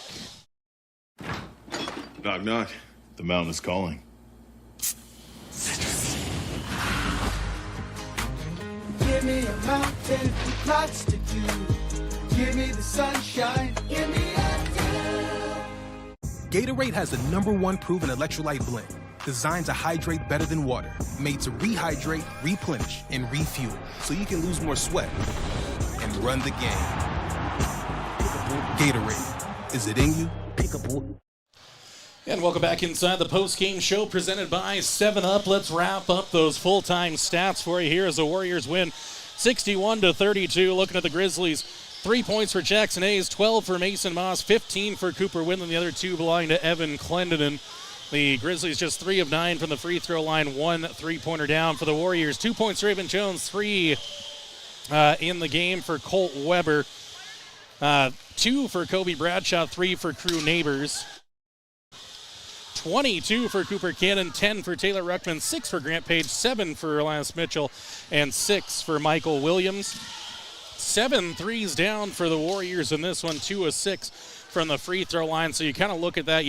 Knock, knock. The mountain is calling. Give me a mountain with lots to do. Give me the sunshine in the afternoon. Gatorade has the #1 proven electrolyte blend, designed to hydrate better than water, made to rehydrate, replenish, and refuel, so you can lose more sweat and run the game. Gatorade, is it in you? And welcome back inside the post-game show presented by 7-Up. Let's wrap up those full-time stats for you here as the Warriors win 61-32. Looking at the Grizzlies, 3 points for Jackson Hayes, 12 for Mason Moss, 15 for Cooper Winland. The other two belong to Evan Clendenin. The Grizzlies just 3 of 9 from the free throw line, 1 3-pointer down for the Warriors. 2 points for Raven Jones, 3 in the game for Colt Weber, 2 for Kobe Bradshaw, 3 for Crew Neighbors. 22 for Cooper Cannon, 10 for Taylor Ruckman, 6 for Grant Page, 7 for Elias Mitchell, and 6 for Michael Williams. 7 threes down for the Warriors in this one, 2 of 6 from the free throw line. So you kind of look at that.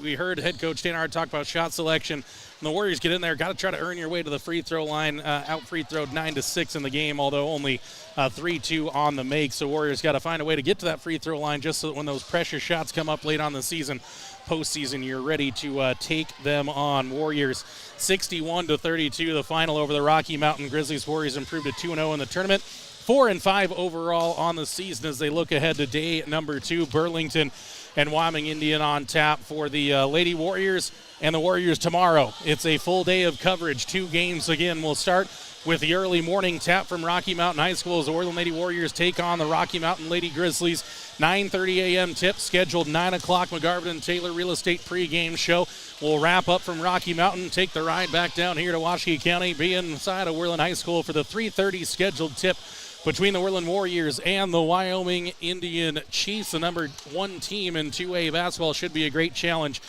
We heard head coach Tanner Hart talk about shot selection. When the Warriors get in there, got to try to earn your way to the free throw line. Out free throwed 9-6 in the game, although only 3-2 on the make. So Warriors got to find a way to get to that free throw line just so that when those pressure shots come up late on the season, postseason, you're ready to take them on. Warriors 61-32, the final over the Rocky Mountain Grizzlies. Warriors improved to 2-0 in the tournament, 4-5 overall on the season as they look ahead to day number 2. Burlington and Wyoming Indian on tap for the Lady Warriors and the Warriors tomorrow. It's a full day of coverage. 2 games again. We'll start with the early morning tap from Rocky Mountain High School as the Worland Lady Warriors take on the Rocky Mountain Lady Grizzlies. 9:30 a.m. tip scheduled, 9 o'clock McGarvin and Taylor Real Estate pregame show. We'll wrap up from Rocky Mountain, take the ride back down here to Washakie County, be inside of Worland High School for the 3:30 scheduled tip between the Worland Warriors and the Wyoming Indian Chiefs. The number 1 team in 2A basketball. Should be a great challenge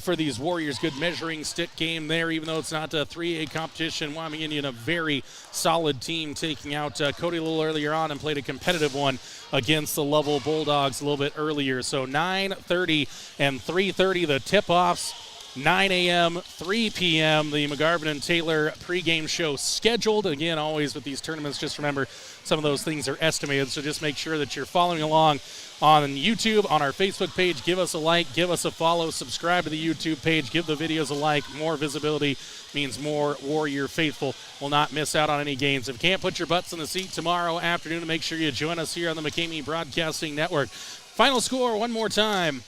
for these Warriors. Good measuring stick game there, even though it's not a 3A competition. Wyoming Indian, a very solid team, taking out Cody a little earlier on and played a competitive one against the Lovell Bulldogs a little bit earlier. So 9:30 and 3:30 the tip-offs. 9 a.m., 3 p.m., the McGarvin and Taylor pregame show scheduled. Again, always with these tournaments, just remember some of those things are estimated, so just make sure that you're following along on YouTube, on our Facebook page. Give us a like, give us a follow, subscribe to the YouTube page, give the videos a like. More visibility means more Warrior faithful will not miss out on any games. If you can't put your butts in the seat tomorrow afternoon, make sure you join us here on the McCamey Broadcasting Network. Final score one more time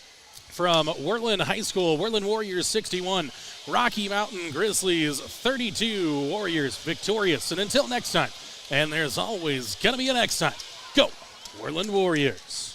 from Worland High School. Worland Warriors 61, Rocky Mountain Grizzlies 32. Warriors victorious. And until next time, and there's always going to be a next time, go Worland Warriors.